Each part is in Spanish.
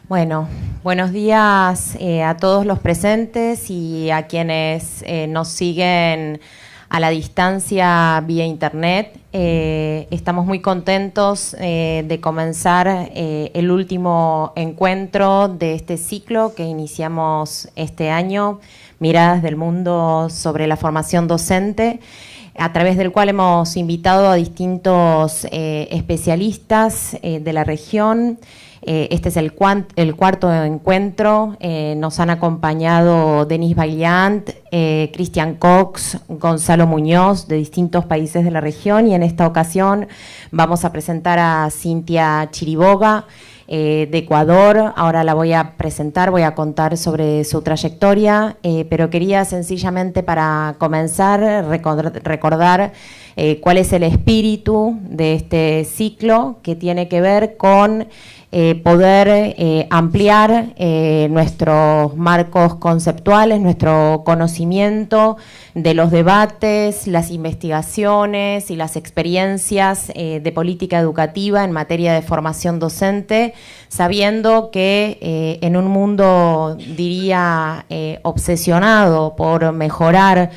Bueno, buenos días a todos los presentes y a quienes nos siguen a la distancia vía internet. Estamos muy contentos de comenzar el último encuentro de este ciclo que iniciamos este año, Miradas del Mundo sobre la Formación Docente, a través del cual hemos invitado a distintos especialistas de la región. Este es el cuarto encuentro. Nos han acompañado Denis Vaillant, Cristian Cox, Gonzalo Muñoz, de distintos países de la región, y en esta ocasión vamos a presentar a Cintia Chiriboga, de Ecuador. Ahora la voy a presentar, voy a contar sobre su trayectoria, pero quería sencillamente para comenzar recordar cuál es el espíritu de este ciclo, que tiene que ver con poder ampliar nuestros marcos conceptuales, nuestro conocimiento de los debates, las investigaciones y las experiencias de política educativa en materia de formación docente, sabiendo que en un mundo, diría, obsesionado por mejorar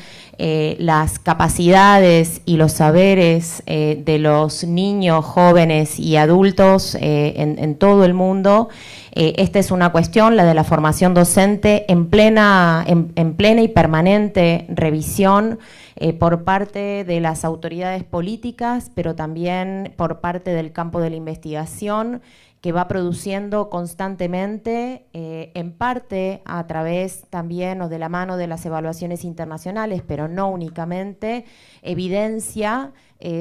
las capacidades y los saberes de los niños, jóvenes y adultos en todo el mundo. Esta es una cuestión, la de la formación docente, en plena y permanente revisión por parte de las autoridades políticas, pero también por parte del campo de la investigación, que va produciendo constantemente, en parte a través también o de la mano de las evaluaciones internacionales, pero no únicamente, evidencia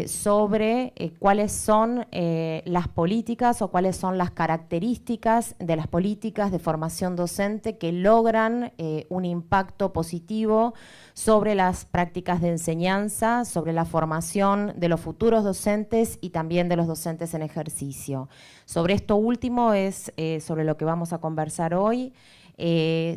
sobre cuáles son las políticas o cuáles son las características de las políticas de formación docente que logran un impacto positivo sobre las prácticas de enseñanza, sobre la formación de los futuros docentes y también de los docentes en ejercicio. Sobre esto último es sobre lo que vamos a conversar hoy.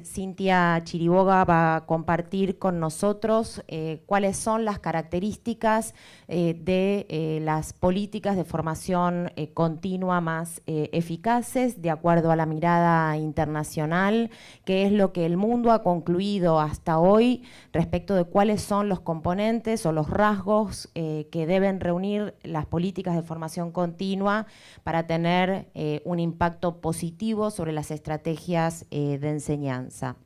Cintia Chiriboga va a compartir con nosotros cuáles son las características de las políticas de formación continua más eficaces, de acuerdo a la mirada internacional, qué es lo que el mundo ha concluido hasta hoy respecto de cuáles son los componentes o los rasgos que deben reunir las políticas de formación continua para tener un impacto positivo sobre las estrategias de enseñanza.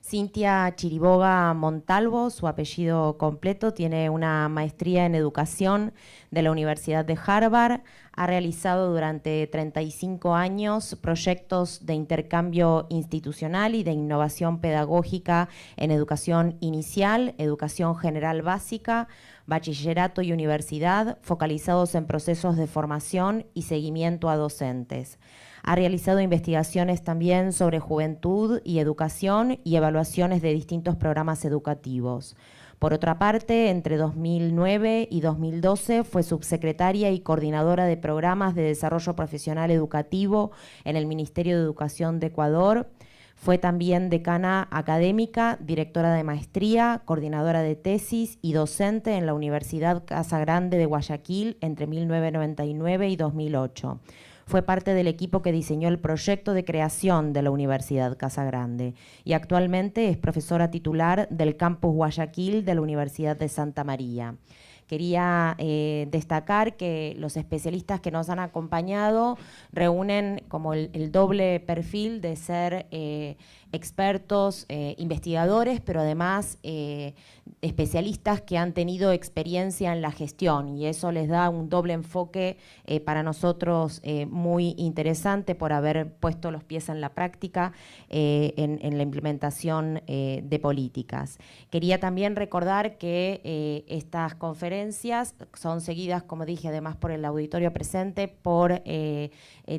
Cintia Chiriboga Montalvo, su apellido completo, tiene una maestría en educación de la Universidad de Harvard. Ha realizado durante 35 años proyectos de intercambio institucional y de innovación pedagógica en educación inicial, educación general básica, bachillerato y universidad, focalizados en procesos de formación y seguimiento a docentes. Ha realizado investigaciones también sobre juventud y educación y evaluaciones de distintos programas educativos. Por otra parte, entre 2009 y 2012 fue subsecretaria y coordinadora de programas de desarrollo profesional educativo en el Ministerio de Educación de Ecuador. Fue también decana académica, directora de maestría, coordinadora de tesis y docente en la Universidad Casa Grande de Guayaquil entre 1999 y 2008. Fue parte del equipo que diseñó el proyecto de creación de la Universidad Casa Grande y actualmente es profesora titular del Campus Guayaquil de la Universidad de Santa María. Quería destacar que los especialistas que nos han acompañado reúnen como el doble perfil de ser expertos, investigadores, pero además especialistas que han tenido experiencia en la gestión, y eso les da un doble enfoque para nosotros muy interesante por haber puesto los pies en la práctica en la implementación de políticas. Quería también recordar que estas conferencias son seguidas, como dije, además por el auditorio presente, por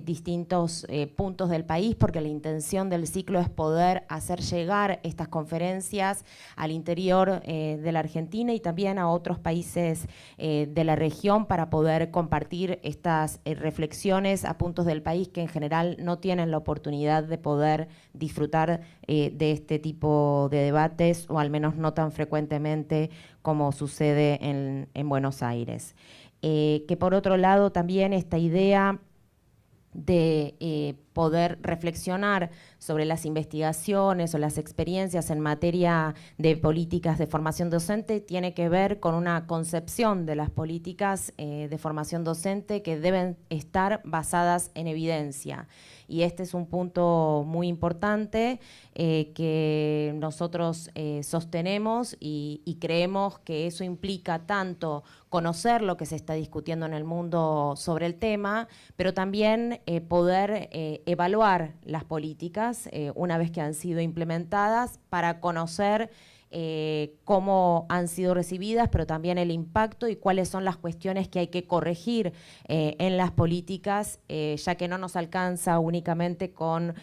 distintos puntos del país, porque la intención del ciclo es poder hacer llegar estas conferencias al interior de la Argentina y también a otros países de la región, para poder compartir estas reflexiones a puntos del país que en general no tienen la oportunidad de poder disfrutar de este tipo de debates, o al menos no tan frecuentemente como sucede en Buenos Aires. Que por otro lado también esta idea de poder reflexionar sobre las investigaciones o las experiencias en materia de políticas de formación docente tiene que ver con una concepción de las políticas de formación docente que deben estar basadas en evidencia. Y este es un punto muy importante que nosotros sostenemos y creemos que eso implica tanto conocer lo que se está discutiendo en el mundo sobre el tema, pero también poder evaluar las políticas una vez que han sido implementadas para conocer cómo han sido recibidas, pero también el impacto y cuáles son las cuestiones que hay que corregir en las políticas, ya que no nos alcanza únicamente con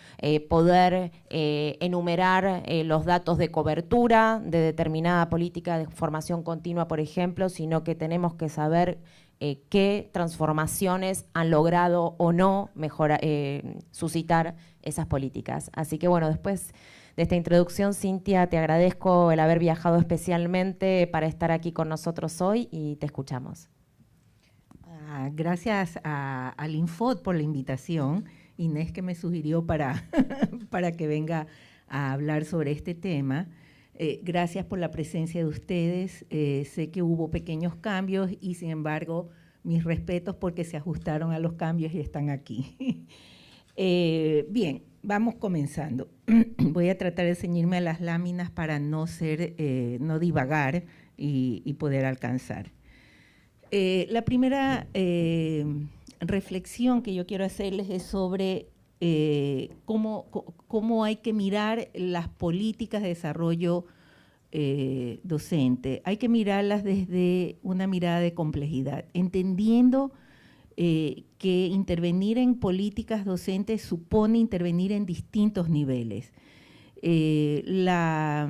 poder enumerar los datos de cobertura de determinada política de formación continua, por ejemplo, sino que tenemos que saber qué transformaciones han logrado o no suscitar esas políticas. Así que bueno, después de esta introducción, Cintia, te agradezco el haber viajado especialmente para estar aquí con nosotros hoy y te escuchamos. Gracias al Infod por la invitación. Inés, que me sugirió para que venga a hablar sobre este tema. Gracias por la presencia de ustedes. Sé que hubo pequeños cambios y, sin embargo, mis respetos porque se ajustaron a los cambios y están aquí. Bien, vamos comenzando. Voy a tratar de ceñirme a las láminas para no divagar y poder alcanzar. La primera reflexión que yo quiero hacerles es sobre cómo hay que mirar las políticas de desarrollo docente. Hay que mirarlas desde una mirada de complejidad, entendiendo que intervenir en políticas docentes supone intervenir en distintos niveles. La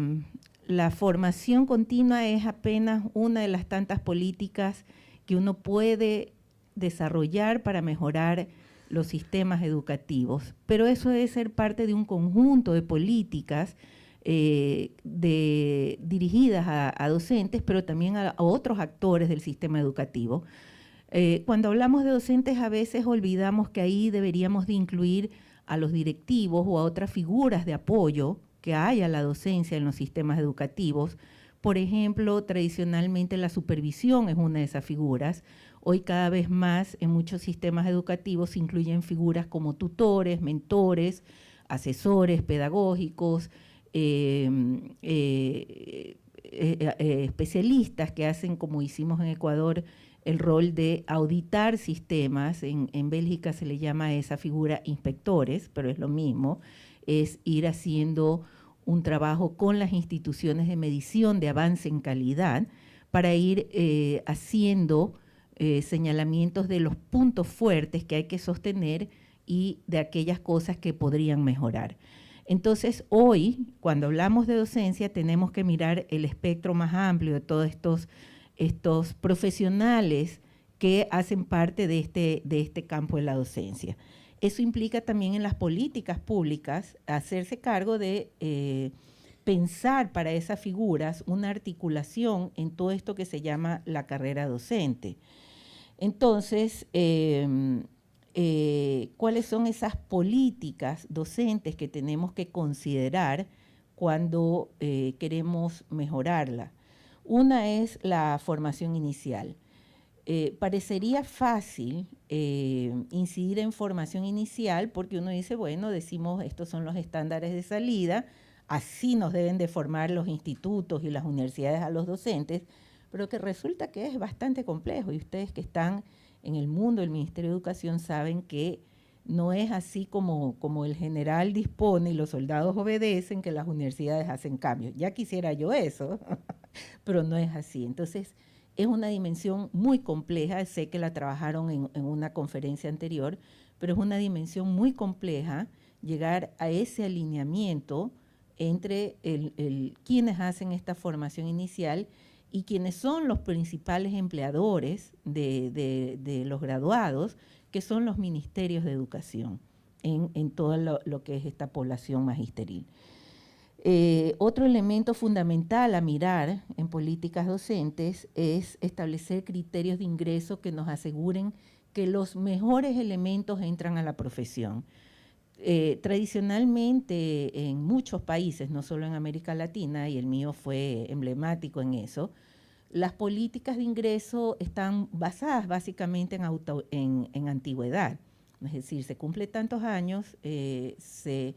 formación continua es apenas una de las tantas políticas que uno puede desarrollar para mejorar los sistemas educativos, pero eso debe ser parte de un conjunto de políticas dirigidas a docentes, pero también a otros actores del sistema educativo. Cuando hablamos de docentes, a veces olvidamos que ahí deberíamos de incluir a los directivos o a otras figuras de apoyo que hay a la docencia en los sistemas educativos. Por ejemplo, tradicionalmente la supervisión es una de esas figuras. Hoy cada vez más en muchos sistemas educativos se incluyen figuras como tutores, mentores, asesores pedagógicos, especialistas que hacen, como hicimos en Ecuador, el rol de auditar sistemas. En Bélgica se le llama a esa figura inspectores, pero es lo mismo, es ir haciendo un trabajo con las instituciones de medición de avance en calidad para ir haciendo señalamientos de los puntos fuertes que hay que sostener y de aquellas cosas que podrían mejorar. Entonces, hoy, cuando hablamos de docencia, tenemos que mirar el espectro más amplio de todos estos profesionales que hacen parte de este campo de la docencia. Eso implica también en las políticas públicas hacerse cargo de pensar para esas figuras una articulación en todo esto que se llama la carrera docente. Entonces, ¿cuáles son esas políticas docentes que tenemos que considerar cuando queremos mejorarla? Una es la formación inicial. Parecería fácil incidir en formación inicial porque uno dice, bueno, decimos estos son los estándares de salida, así nos deben de formar los institutos y las universidades a los docentes, pero que resulta que es bastante complejo y ustedes que están en el mundo del Ministerio de Educación saben que no es así como el general dispone y los soldados obedecen, que las universidades hacen cambios. Ya quisiera yo eso, pero no es así. Entonces, es una dimensión muy compleja, sé que la trabajaron en una conferencia anterior, pero es una dimensión muy compleja llegar a ese alineamiento entre quienes hacen esta formación inicial y quienes son los principales empleadores de los graduados, que son los ministerios de educación en todo lo que es esta población magisteril. Otro elemento fundamental a mirar en políticas docentes es establecer criterios de ingreso que nos aseguren que los mejores elementos entran a la profesión. Tradicionalmente en muchos países, no solo en América Latina, y el mío fue emblemático en eso, las políticas de ingreso están basadas básicamente en antigüedad. Es decir, se cumple tantos años, se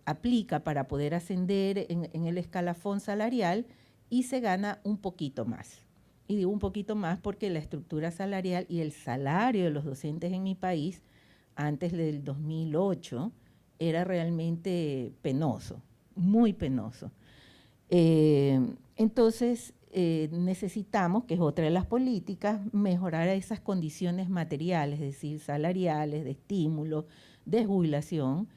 aplica para poder ascender en el escalafón salarial y se gana un poquito más. Y digo un poquito más porque la estructura salarial y el salario de los docentes en mi país antes del 2008 era realmente penoso, muy penoso. Entonces, necesitamos, que es otra de las políticas, mejorar esas condiciones materiales, es decir, salariales, de estímulo, de jubilación,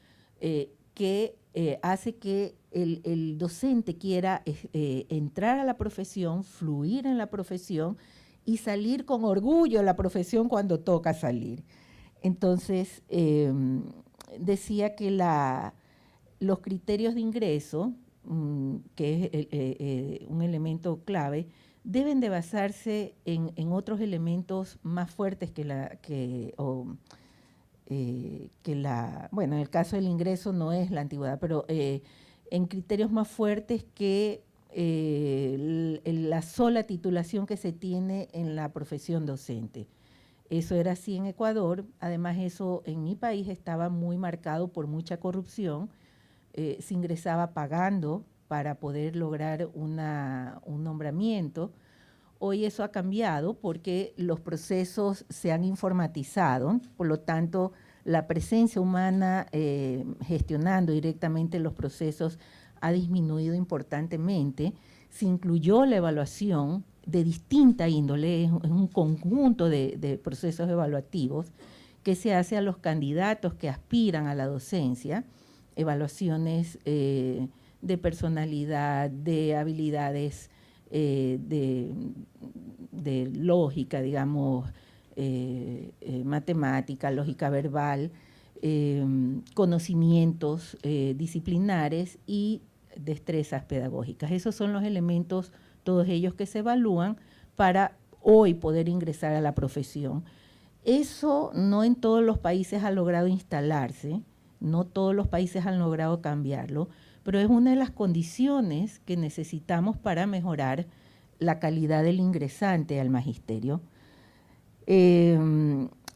que hace que el docente quiera entrar a la profesión, fluir en la profesión y salir con orgullo de la profesión cuando toca salir. Entonces, decía que los criterios de ingreso, que es un elemento clave, deben de basarse en otros elementos más fuertes bueno, en el caso del ingreso no es la antigüedad, pero en criterios más fuertes que la sola titulación que se tiene en la profesión docente. Eso era así en Ecuador, además eso en mi país estaba muy marcado por mucha corrupción, se ingresaba pagando para poder lograr un nombramiento. Hoy eso ha cambiado porque los procesos se han informatizado, por lo tanto la presencia humana gestionando directamente los procesos ha disminuido importantemente. Se incluyó la evaluación de distinta índole, es un conjunto de procesos evaluativos que se hace a los candidatos que aspiran a la docencia, evaluaciones de personalidad, de habilidades de lógica, digamos, matemática, lógica verbal, conocimientos disciplinares y destrezas pedagógicas. Esos son los elementos, todos ellos que se evalúan para hoy poder ingresar a la profesión. Eso no en todos los países ha logrado instalarse, no todos los países han logrado cambiarlo, pero es una de las condiciones que necesitamos para mejorar la calidad del ingresante al magisterio.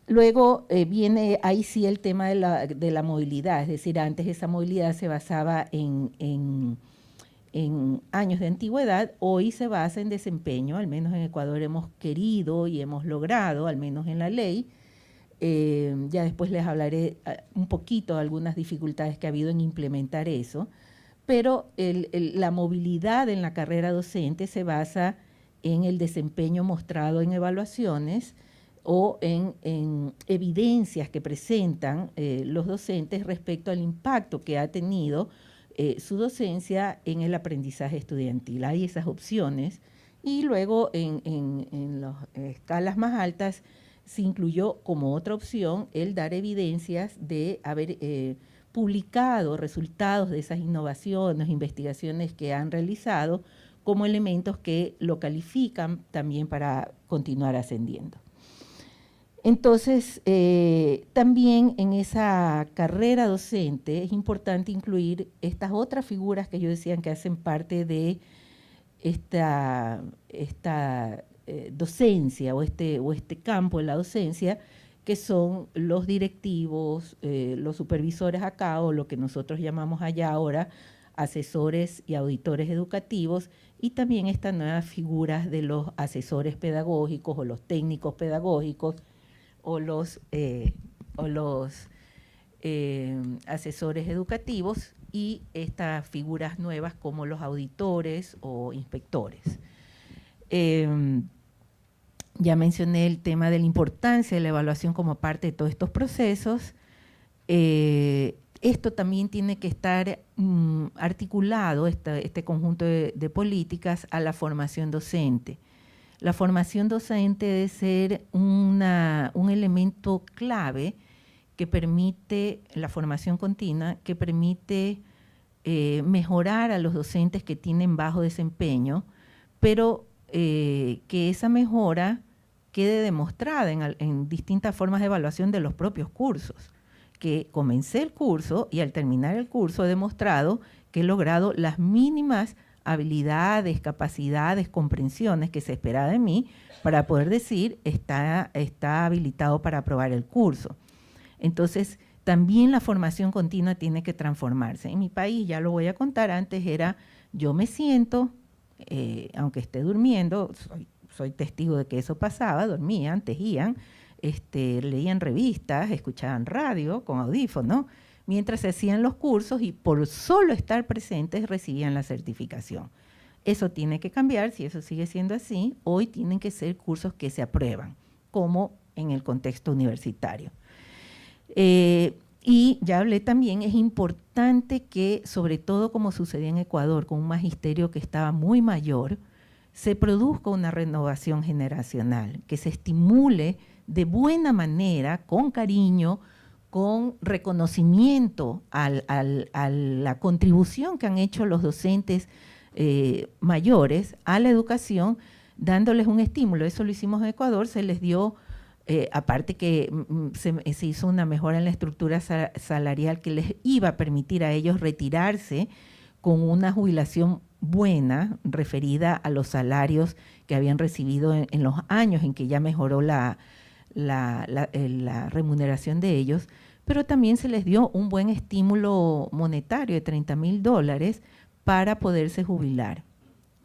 Luego viene ahí sí el tema de la movilidad, es decir, antes esa movilidad se basaba en años de antigüedad, hoy se basa en desempeño, al menos en Ecuador hemos querido y hemos logrado, al menos en la ley. Ya después les hablaré un poquito de algunas dificultades que ha habido en implementar eso, pero la movilidad en la carrera docente se basa en el desempeño mostrado en evaluaciones o en evidencias que presentan los docentes respecto al impacto que ha tenido su docencia en el aprendizaje estudiantil. Hay esas opciones y luego en las escalas más altas se incluyó como otra opción el dar evidencias de haber publicado resultados de esas innovaciones, investigaciones que han realizado como elementos que lo califican también para continuar ascendiendo. Entonces, también en esa carrera docente es importante incluir estas otras figuras que yo decía que hacen parte de esta docencia o este campo de la docencia, que son los directivos, los supervisores acá, o lo que nosotros llamamos allá ahora asesores y auditores educativos, y también estas nuevas figuras de los asesores pedagógicos o los técnicos pedagógicos o los asesores educativos, y estas figuras nuevas como los auditores o inspectores. Ya mencioné el tema de la importancia de la evaluación como parte de todos estos procesos. Esto también tiene que estar articulado, este conjunto de políticas, a la formación docente. La formación docente debe ser un elemento clave que permite, la formación continua, que permite mejorar a los docentes que tienen bajo desempeño, pero que esa mejora quede demostrada en distintas formas de evaluación de los propios cursos. que comencé el curso y al terminar el curso he demostrado que he logrado las mínimas habilidades, capacidades, comprensiones que se esperaba de mí para poder decir está habilitado para aprobar el curso. Entonces, también la formación continua tiene que transformarse. En mi país, ya lo voy a contar, antes era yo me siento, aunque esté durmiendo, soy testigo de que eso pasaba, dormían, tejían, leían revistas, escuchaban radio con audífonos, mientras se hacían los cursos y por solo estar presentes recibían la certificación. Eso tiene que cambiar, si eso sigue siendo así, hoy tienen que ser cursos que se aprueban, como en el contexto universitario. Y ya hablé también, es importante que, sobre todo como sucedía en Ecuador, con un magisterio que estaba muy mayor, se produzca una renovación generacional, que se estimule de buena manera, con cariño, con reconocimiento a la contribución que han hecho los docentes mayores a la educación, dándoles un estímulo. Eso lo hicimos en Ecuador, se les dio, aparte que se hizo una mejora en la estructura salarial que les iba a permitir a ellos retirarse con una jubilación buena, referida a los salarios que habían recibido en los años en que ya mejoró la remuneración de ellos, pero también se les dio un buen estímulo monetario de $30,000 para poderse jubilar.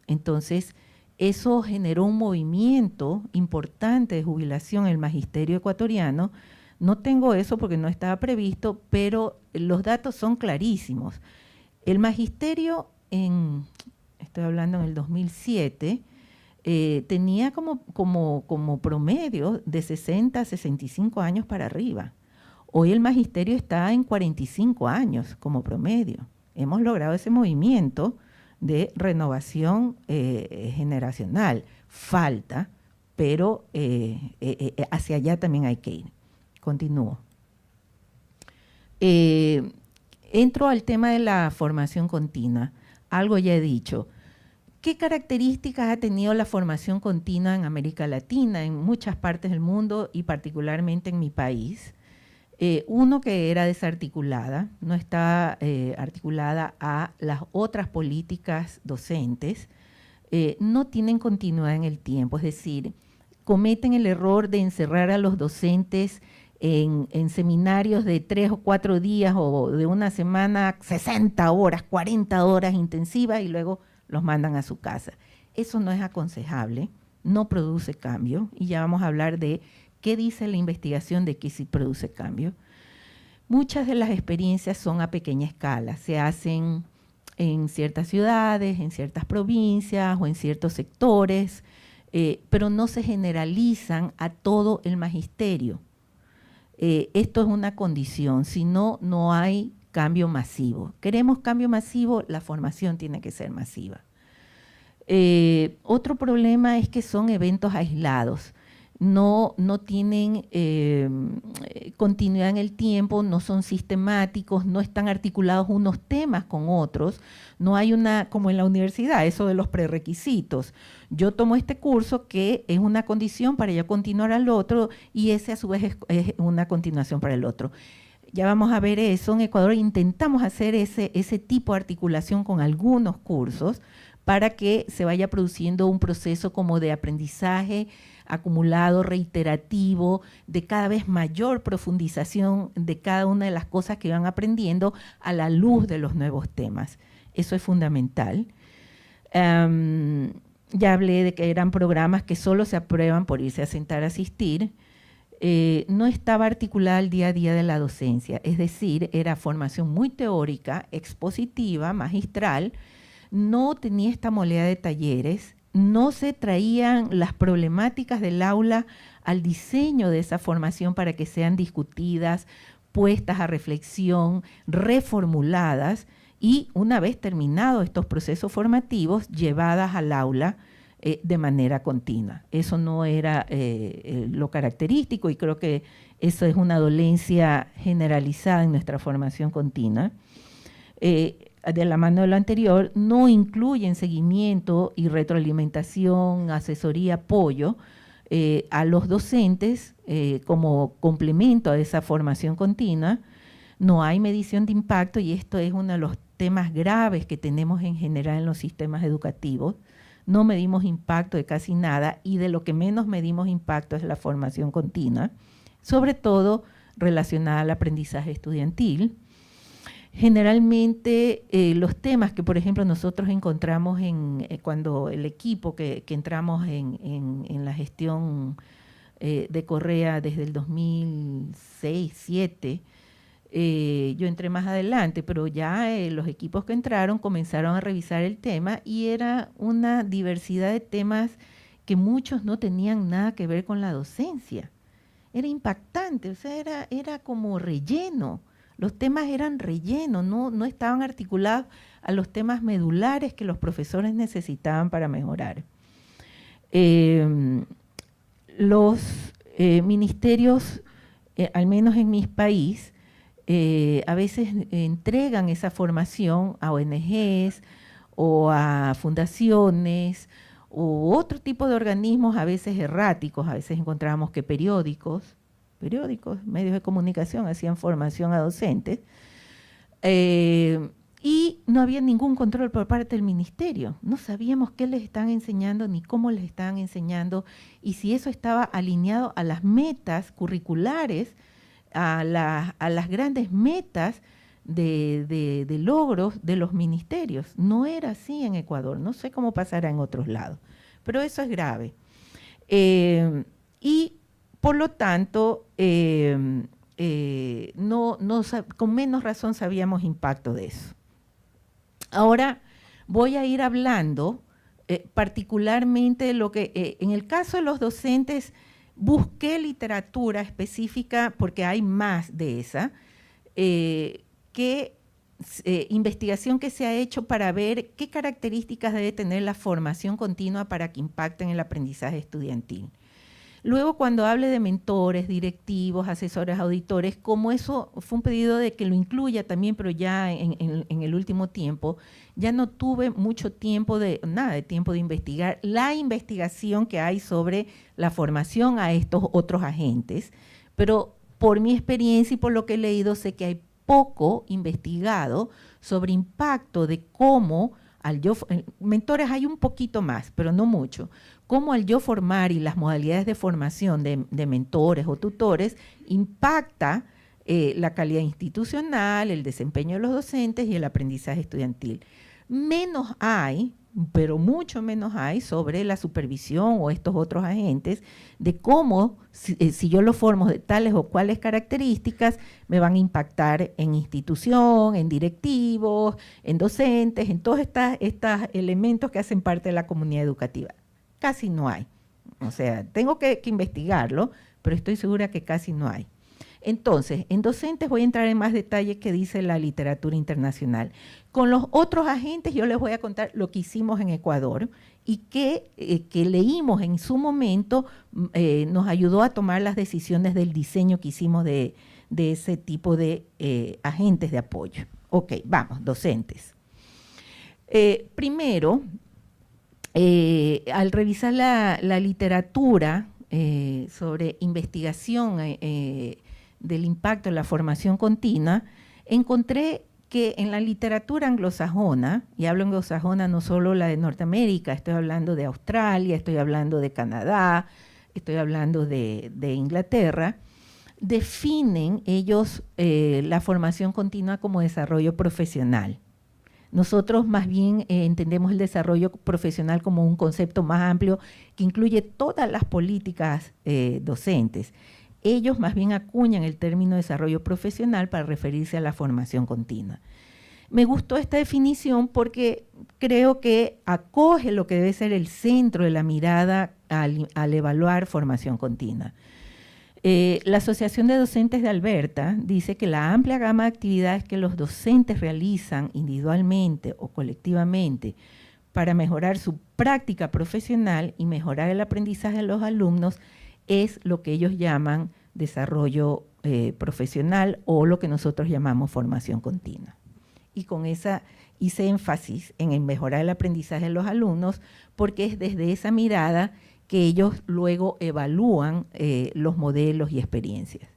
Entonces, eso generó un movimiento importante de jubilación en el magisterio ecuatoriano. No tengo eso porque no estaba previsto, pero los datos son clarísimos. El magisterio, estoy hablando en el 2007, tenía como promedio de 60 a 65 años para arriba. Hoy el magisterio está en 45 años como promedio. Hemos logrado ese movimiento de renovación generacional. Falta, pero hacia allá también hay que ir. Continúo. Entro al tema de la formación continua. Algo ya he dicho. ¿Qué características ha tenido la formación continua en América Latina, en muchas partes del mundo y particularmente en mi país? Uno, que era desarticulada, no está articulada a las otras políticas docentes, no tienen continuidad en el tiempo, es decir, cometen el error de encerrar a los docentes en seminarios de 3 o 4 días o de una semana, 60 horas, 40 horas intensivas y luego los mandan a su casa. Eso no es aconsejable, no produce cambio y ya vamos a hablar de qué dice la investigación de que sí produce cambio. Muchas de las experiencias son a pequeña escala, se hacen en ciertas ciudades, en ciertas provincias o en ciertos sectores, pero no se generalizan a todo el magisterio. Esto es una condición, si no, no hay cambio masivo. Queremos cambio masivo, la formación tiene que ser masiva. Otro problema es que son eventos aislados. No tienen continuidad en el tiempo, no son sistemáticos, no están articulados unos temas con otros, no hay una, como en la universidad, eso de los prerequisitos. Yo tomo este curso que es una condición para yo continuar al otro y ese a su vez es una continuación para el otro. Ya vamos a ver eso. En Ecuador intentamos hacer ese tipo de articulación con algunos cursos para que se vaya produciendo un proceso como de aprendizaje acumulado, reiterativo, de cada vez mayor profundización de cada una de las cosas que van aprendiendo a la luz de los nuevos temas. Eso es fundamental. Ya hablé de que eran programas que solo se aprueban por irse a sentar a asistir. No estaba articulada al día a día de la docencia, es decir, era formación muy teórica, expositiva, magistral, no tenía esta modalidad de talleres, no se traían las problemáticas del aula al diseño de esa formación para que sean discutidas, puestas a reflexión, reformuladas y una vez terminados estos procesos formativos, llevadas al aula de manera continua. Eso no era lo característico y creo que eso es una dolencia generalizada en nuestra formación continua. De la mano de lo anterior, no incluyen seguimiento y retroalimentación, asesoría, apoyo a los docentes como complemento a esa formación continua. No hay medición de impacto y esto es uno de los temas graves que tenemos en general en los sistemas educativos. No medimos impacto de casi nada y de lo que menos medimos impacto es la formación continua, sobre todo relacionada al aprendizaje estudiantil. Generalmente los temas que, por ejemplo, nosotros encontramos cuando el equipo que entramos en la gestión de Correa desde el 2006-2007, yo entré más adelante, pero ya los equipos que entraron comenzaron a revisar el tema y era una diversidad de temas que muchos no tenían nada que ver con la docencia. Era impactante, o sea, era como relleno. Los temas eran relleno, no estaban articulados a los temas medulares que los profesores necesitaban para mejorar. Los ministerios, al menos en mi país, a veces entregan esa formación a ONGs o a fundaciones u otro tipo de organismos, a veces erráticos. A veces encontramos que periódicos, medios de comunicación hacían formación a docentes, y no había ningún control por parte del ministerio. No sabíamos qué les estaban enseñando ni cómo les estaban enseñando y si eso estaba alineado a las metas curriculares, a las grandes metas de logros de los ministerios. No era así en Ecuador, no sé cómo pasará en otros lados, pero eso es grave. Y por lo tanto, con menos razón sabíamos impacto de eso. Ahora voy a ir hablando particularmente de lo que, en el caso de los docentes, busqué literatura específica, porque hay más de esa, investigación que se ha hecho para ver qué características debe tener la formación continua para que impacte en el aprendizaje estudiantil. Luego, cuando hable de mentores, directivos, asesores, auditores, como eso fue un pedido de que lo incluya también, pero ya en el último tiempo, ya no tuve mucho tiempo nada de tiempo de investigar la investigación que hay sobre la formación a estos otros agentes, pero por mi experiencia y por lo que he leído, sé que hay poco investigado sobre impacto de cómo mentores hay un poquito más, pero no mucho, cómo al yo formar y las modalidades de formación de mentores o tutores impacta la calidad institucional, el desempeño de los docentes y el aprendizaje estudiantil. Menos hay, pero mucho menos hay sobre la supervisión o estos otros agentes de cómo, si yo lo formo de tales o cuales características, me van a impactar en institución, en directivos, en docentes, en todos estos elementos que hacen parte de la comunidad educativa. Casi no hay. O sea, tengo que investigarlo, pero estoy segura que casi no hay. Entonces, en docentes voy a entrar en más detalles que dice la literatura internacional. Con los otros agentes yo les voy a contar lo que hicimos en Ecuador y que leímos en su momento, nos ayudó a tomar las decisiones del diseño que hicimos de ese tipo de agentes de apoyo. Ok, vamos, docentes. Primero, al revisar la literatura sobre investigación del impacto de la formación continua, encontré que en la literatura anglosajona, y hablo anglosajona no solo la de Norteamérica, estoy hablando de Australia, estoy hablando de Canadá, estoy hablando de Inglaterra, definen ellos la formación continua como desarrollo profesional. Nosotros más bien entendemos el desarrollo profesional como un concepto más amplio que incluye todas las políticas docentes. Ellos más bien acuñan el término desarrollo profesional para referirse a la formación continua. Me gustó esta definición porque creo que acoge lo que debe ser el centro de la mirada al evaluar formación continua. La Asociación de Docentes de Alberta dice que la amplia gama de actividades que los docentes realizan individualmente o colectivamente para mejorar su práctica profesional y mejorar el aprendizaje de los alumnos es lo que ellos llaman desarrollo profesional o lo que nosotros llamamos formación continua. Y con esa hice énfasis en el mejorar el aprendizaje de los alumnos porque es desde esa mirada que ellos luego evalúan los modelos y experiencias.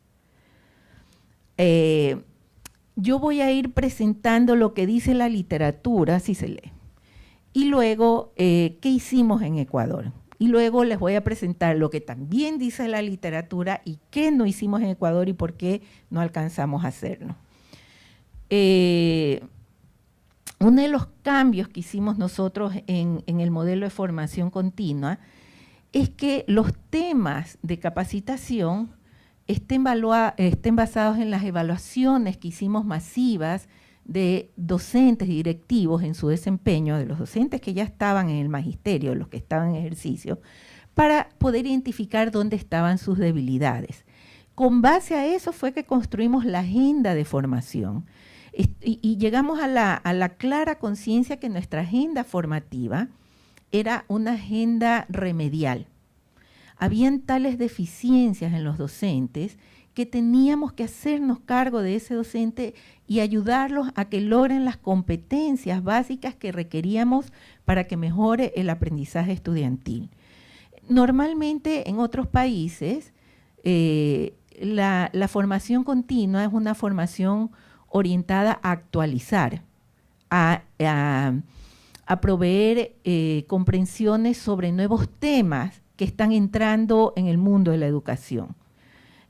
yo voy a ir presentando lo que dice la literatura, si se lee, y luego qué hicimos en Ecuador. Y luego les voy a presentar lo que también dice la literatura y qué no hicimos en Ecuador y por qué no alcanzamos a hacerlo. Uno de los cambios que hicimos nosotros en el modelo de formación continua es que los temas de capacitación estén basados en las evaluaciones que hicimos masivas de docentes y directivos en su desempeño, de los docentes que ya estaban en el magisterio, los que estaban en ejercicio, para poder identificar dónde estaban sus debilidades. Con base a eso fue que construimos la agenda de formación y llegamos a la clara conciencia que nuestra agenda formativa era una agenda remedial. Habían tales deficiencias en los docentes que teníamos que hacernos cargo de ese docente y ayudarlos a que logren las competencias básicas que requeríamos para que mejore el aprendizaje estudiantil. Normalmente en otros países la formación continua es una formación orientada a actualizar, a proveer comprensiones sobre nuevos temas que están entrando en el mundo de la educación.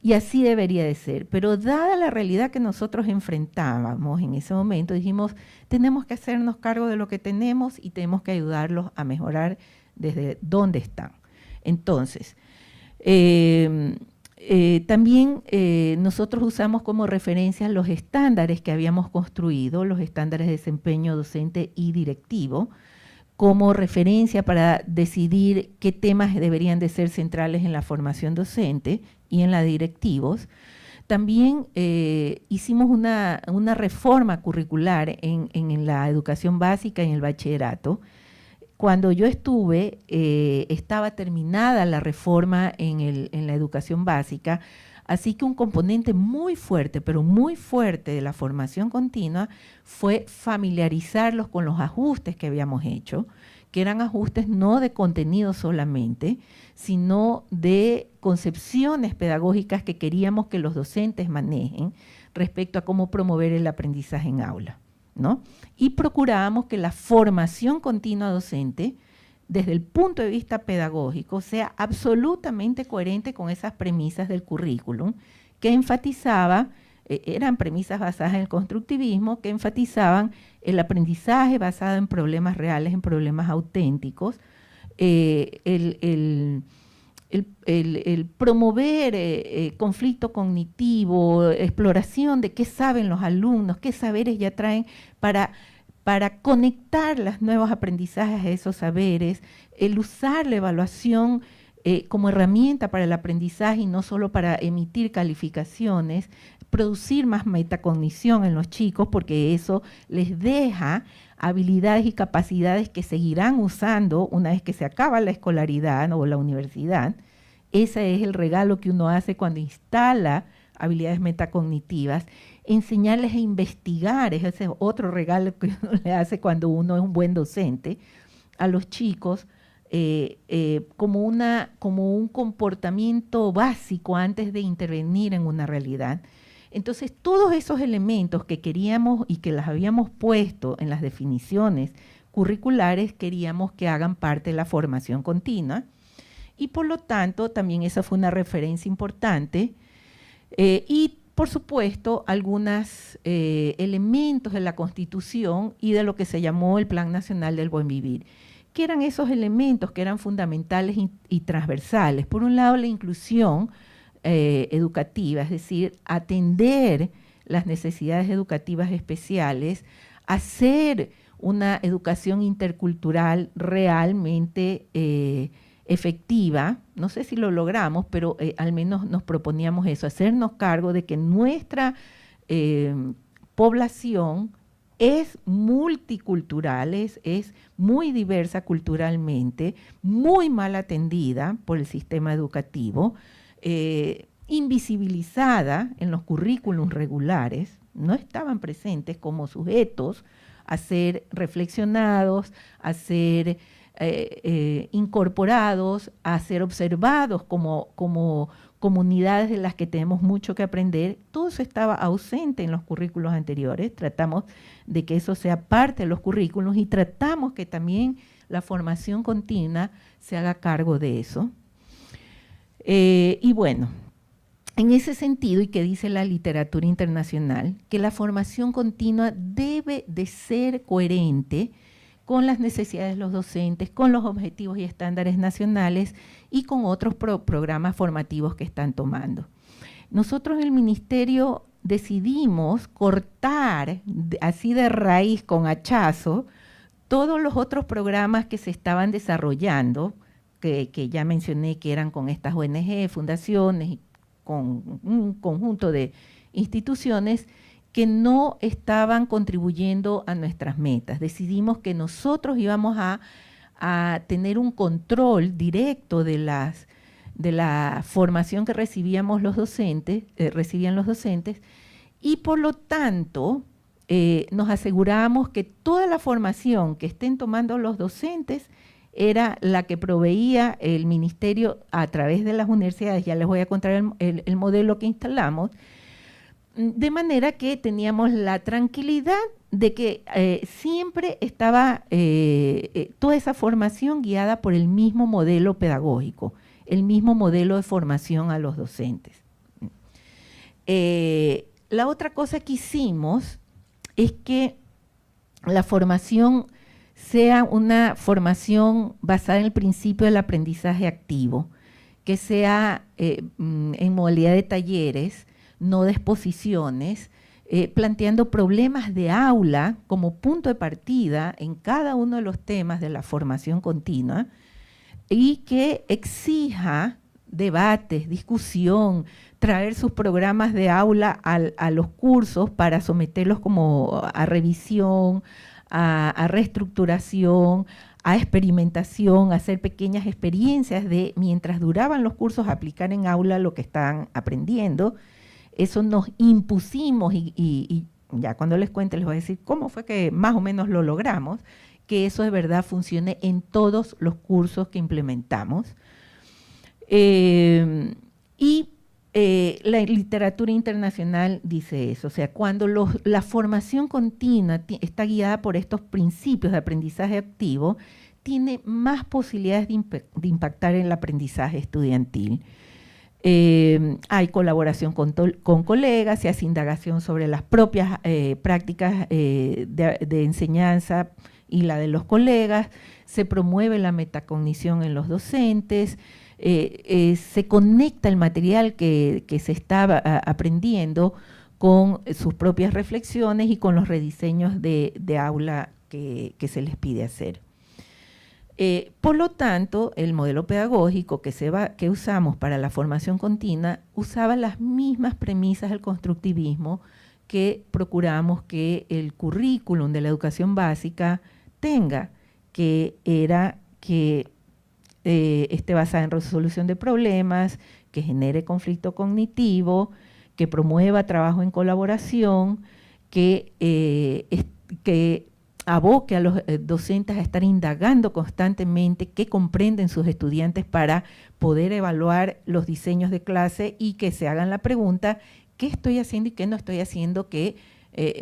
Y así debería de ser. Pero dada la realidad que nosotros enfrentábamos en ese momento, dijimos, tenemos que hacernos cargo de lo que tenemos y tenemos que ayudarlos a mejorar desde donde están. Entonces, también nosotros usamos como referencia los estándares que habíamos construido, los estándares de desempeño docente y directivo, como referencia para decidir qué temas deberían de ser centrales en la formación docente y en la de directivos. También hicimos una reforma curricular en la educación básica y en el bachillerato. Cuando yo estuve, estaba terminada la reforma en la educación básica, así que un componente muy fuerte, pero muy fuerte de la formación continua fue familiarizarlos con los ajustes que habíamos hecho, que eran ajustes no de contenido solamente, sino de concepciones pedagógicas que queríamos que los docentes manejen respecto a cómo promover el aprendizaje en aula, ¿no? Y procurábamos que la formación continua docente, desde el punto de vista pedagógico, sea absolutamente coherente con esas premisas del currículum, que enfatizaba, eran premisas basadas en el constructivismo, que enfatizaban el aprendizaje basado en problemas reales, en problemas auténticos, el promover conflicto cognitivo, exploración de qué saben los alumnos, qué saberes ya traen para conectar los nuevos aprendizajes a esos saberes, el usar la evaluación como herramienta para el aprendizaje y no solo para emitir calificaciones, producir más metacognición en los chicos porque eso les deja habilidades y capacidades que seguirán usando una vez que se acaba la escolaridad o la universidad. Ese es el regalo que uno hace cuando instala habilidades metacognitivas. Enseñarles a investigar, ese es otro regalo que uno le hace cuando uno es un buen docente a los chicos, como un comportamiento básico antes de intervenir en una realidad. Entonces, todos esos elementos que queríamos y que las habíamos puesto en las definiciones curriculares, queríamos que hagan parte de la formación continua. Y por lo tanto, también esa fue una referencia importante. Y, por supuesto, algunos elementos de la Constitución y de lo que se llamó el Plan Nacional del Buen Vivir, que eran esos elementos que eran fundamentales y transversales. Por un lado, la inclusión educativa, es decir, atender las necesidades educativas especiales, hacer una educación intercultural realmente efectiva. No sé si lo logramos, pero al menos nos proponíamos eso, hacernos cargo de que nuestra población es multicultural, es muy diversa culturalmente, muy mal atendida por el sistema educativo, invisibilizada en los currículums regulares, no estaban presentes como sujetos a ser reflexionados, a ser incorporados, a ser observados como comunidades de las que tenemos mucho que aprender, todo eso estaba ausente en los currículos anteriores. Tratamos de que eso sea parte de los currículos y tratamos que también la formación continua se haga cargo de eso. Y bueno, en ese sentido, y que dice la literatura internacional, que la formación continua debe de ser coherente con las necesidades de los docentes, con los objetivos y estándares nacionales y con otros programas formativos que están tomando. Nosotros en el Ministerio decidimos cortar así de raíz, con hachazo, todos los otros programas que se estaban desarrollando, que ya mencioné que eran con estas ONG, fundaciones, con un conjunto de instituciones que no estaban contribuyendo a nuestras metas. Decidimos que nosotros íbamos a tener un control directo de la formación que recibían los docentes, y por lo tanto nos aseguramos que toda la formación que estén tomando los docentes era la que proveía el Ministerio a través de las universidades. Ya les voy a contar el modelo que instalamos, de manera que teníamos la tranquilidad de que siempre estaba toda esa formación guiada por el mismo modelo pedagógico, el mismo modelo de formación a los docentes. La otra cosa que hicimos es que la formación sea una formación basada en el principio del aprendizaje activo, que sea en modalidad de talleres, no de exposiciones, planteando problemas de aula como punto de partida en cada uno de los temas de la formación continua, y que exija debates, discusión, traer sus programas de aula a los cursos para someterlos como a revisión, a reestructuración, a experimentación, a hacer pequeñas experiencias de, mientras duraban los cursos, aplicar en aula lo que estaban aprendiendo. Eso nos impusimos y ya cuando les cuente les voy a decir cómo fue que más o menos lo logramos, que eso de verdad funcione en todos los cursos que implementamos. La literatura internacional dice eso, o sea, cuando la formación continua está guiada por estos principios de aprendizaje activo, tiene más posibilidades de impactar en el aprendizaje estudiantil. Hay colaboración con colegas, se hace indagación sobre las propias prácticas de enseñanza y la de los colegas, se promueve la metacognición en los docentes, se conecta el material que se estaba aprendiendo con sus propias reflexiones y con los rediseños de aula que se les pide hacer. Por lo tanto, el modelo pedagógico que usamos para la formación continua usaba las mismas premisas del constructivismo que procuramos que el currículum de la educación básica tenga, que era que esté basada en resolución de problemas, que genere conflicto cognitivo, que promueva trabajo en colaboración, que aboque a los docentes a estar indagando constantemente qué comprenden sus estudiantes para poder evaluar los diseños de clase y que se hagan la pregunta, ¿qué estoy haciendo y qué no estoy haciendo que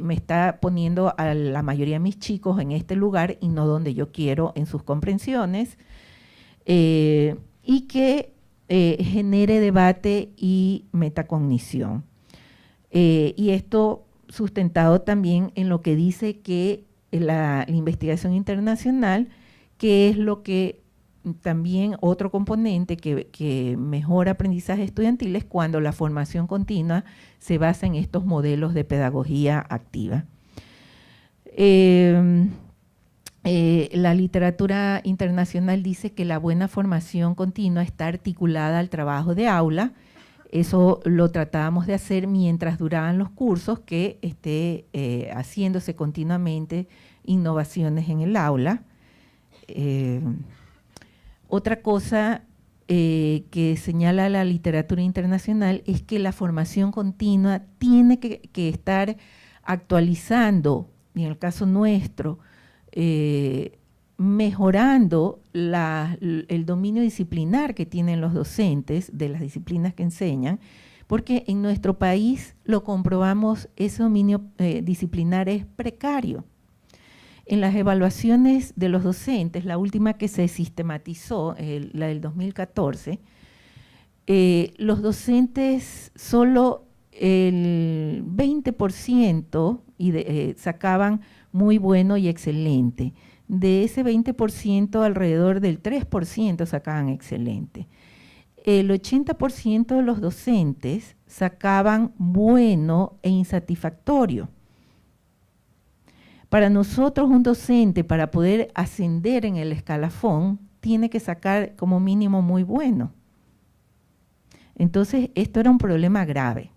me está poniendo a la mayoría de mis chicos en este lugar y no donde yo quiero en sus comprensiones? Y que genere debate y metacognición. Y esto sustentado también en lo que dice que la investigación internacional, que es lo que también otro componente que mejora aprendizaje estudiantil es cuando la formación continua se basa en estos modelos de pedagogía activa. La literatura internacional dice que la buena formación continua está articulada al trabajo de aula. Eso lo tratábamos de hacer mientras duraban los cursos, que esté haciéndose continuamente innovaciones en el aula. Otra cosa que señala la literatura internacional es que la formación continua tiene que estar actualizando, y en el caso nuestro, mejorando el dominio disciplinar que tienen los docentes de las disciplinas que enseñan, porque en nuestro país lo comprobamos, ese dominio disciplinar es precario. En las evaluaciones de los docentes, la última que se sistematizó, la del 2014, los docentes solo el 20% sacaban muy bueno y excelente. De ese 20%, alrededor del 3% sacaban excelente. El 80% de los docentes sacaban bueno e insatisfactorio. Para nosotros, un docente, para poder ascender en el escalafón, tiene que sacar como mínimo muy bueno. Entonces, esto era un problema grave.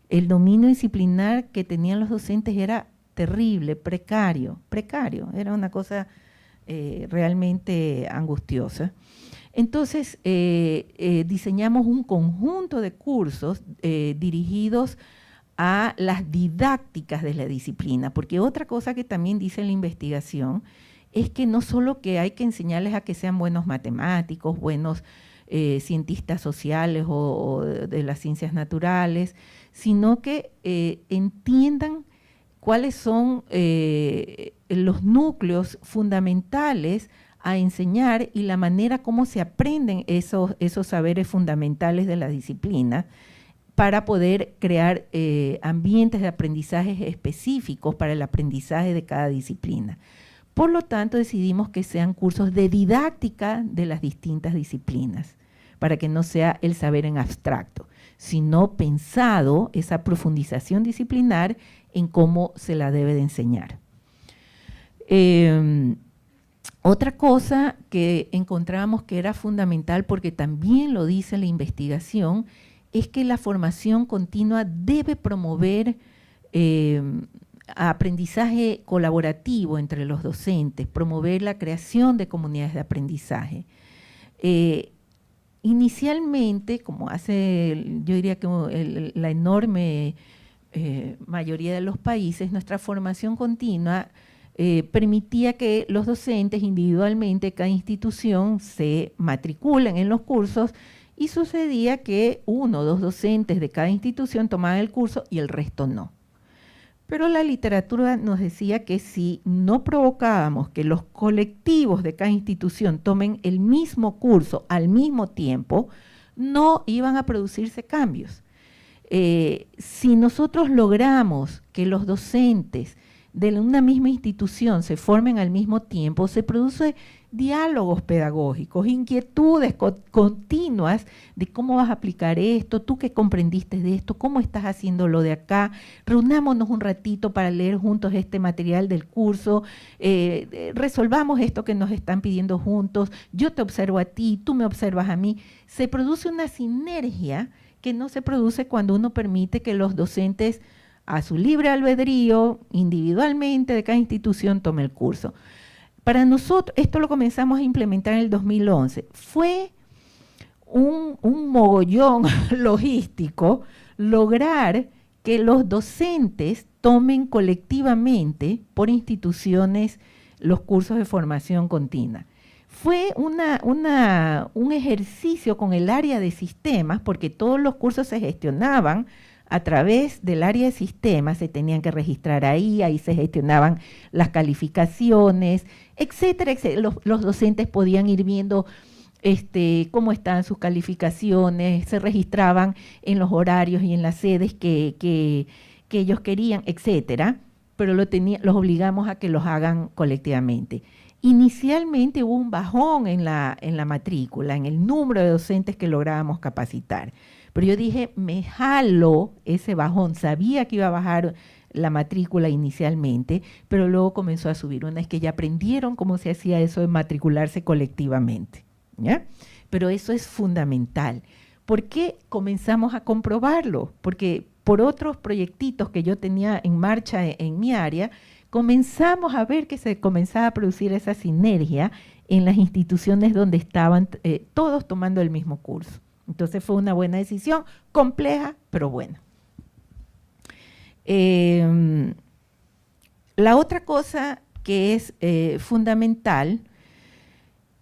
El dominio disciplinar que tenían los docentes era terrible, precario, era una cosa realmente angustiosa. Entonces, diseñamos un conjunto de cursos dirigidos a las didácticas de la disciplina, porque otra cosa que también dice la investigación es que no solo que hay que enseñarles a que sean buenos matemáticos, buenos cientistas sociales o de las ciencias naturales, sino que entiendan cuáles son los núcleos fundamentales a enseñar y la manera como se aprenden esos saberes fundamentales de la disciplina para poder crear ambientes de aprendizaje específicos para el aprendizaje de cada disciplina. Por lo tanto, decidimos que sean cursos de didáctica de las distintas disciplinas, para que no sea el saber en abstracto, sino pensado esa profundización disciplinar en cómo se la debe de enseñar. Otra cosa que encontramos que era fundamental, porque también lo dice la investigación, es que la formación continua debe promover aprendizaje colaborativo entre los docentes, promover la creación de comunidades de aprendizaje. Inicialmente, como hace, yo diría que la enorme mayoría de los países, nuestra formación continua permitía que los docentes individualmente, cada institución, se matriculen en los cursos, y sucedía que 1 o 2 docentes de cada institución tomaban el curso y el resto no. Pero la literatura nos decía que si no provocábamos que los colectivos de cada institución tomen el mismo curso al mismo tiempo, no iban a producirse cambios. Si nosotros logramos que los docentes de una misma institución se formen al mismo tiempo, se producen diálogos pedagógicos, inquietudes continuas de cómo vas a aplicar esto, tú qué comprendiste de esto, cómo estás haciendo lo de acá, reunámonos un ratito para leer juntos este material del curso, resolvamos esto que nos están pidiendo juntos, yo te observo a ti, tú me observas a mí. Se produce una sinergia que no se produce cuando uno permite que los docentes, a su libre albedrío, individualmente de cada institución, tome el curso. Para nosotros, esto lo comenzamos a implementar en el 2011. Fue un mogollón logístico lograr que los docentes tomen colectivamente por instituciones los cursos de formación continua. Fue un ejercicio con el área de sistemas, porque todos los cursos se gestionaban a través del área de sistemas, se tenían que registrar ahí se gestionaban las calificaciones, etcétera, etcétera. Los docentes podían ir viendo cómo estaban sus calificaciones, se registraban en los horarios y en las sedes que ellos querían, etcétera, pero los obligamos a que los hagan colectivamente. Inicialmente hubo un bajón en la matrícula, en el número de docentes que lográbamos capacitar. Pero yo dije, me jalo ese bajón, sabía que iba a bajar la matrícula inicialmente, pero luego comenzó a subir. Una vez que ya aprendieron cómo se hacía eso de matricularse colectivamente, ¿ya? Pero eso es fundamental. ¿Por qué comenzamos a comprobarlo? Porque por otros proyectitos que yo tenía en marcha en mi área, comenzamos a ver que se comenzaba a producir esa sinergia en las instituciones donde estaban todos tomando el mismo curso. Entonces fue una buena decisión, compleja, pero buena. La otra cosa que es fundamental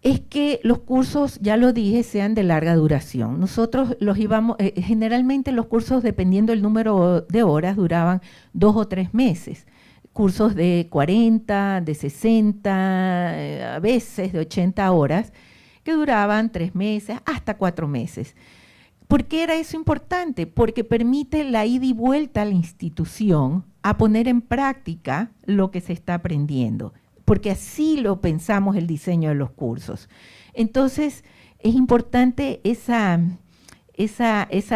es que los cursos, ya lo dije, sean de larga duración. Nosotros los íbamos, generalmente los cursos, dependiendo del número de horas, duraban 2 o 3 meses. Cursos de 40, de 60, a veces de 80 horas, que duraban 3 meses, hasta 4 meses. ¿Por qué era eso importante? Porque permite la ida y vuelta a la institución a poner en práctica lo que se está aprendiendo, porque así lo pensamos el diseño de los cursos. Entonces, es importante esa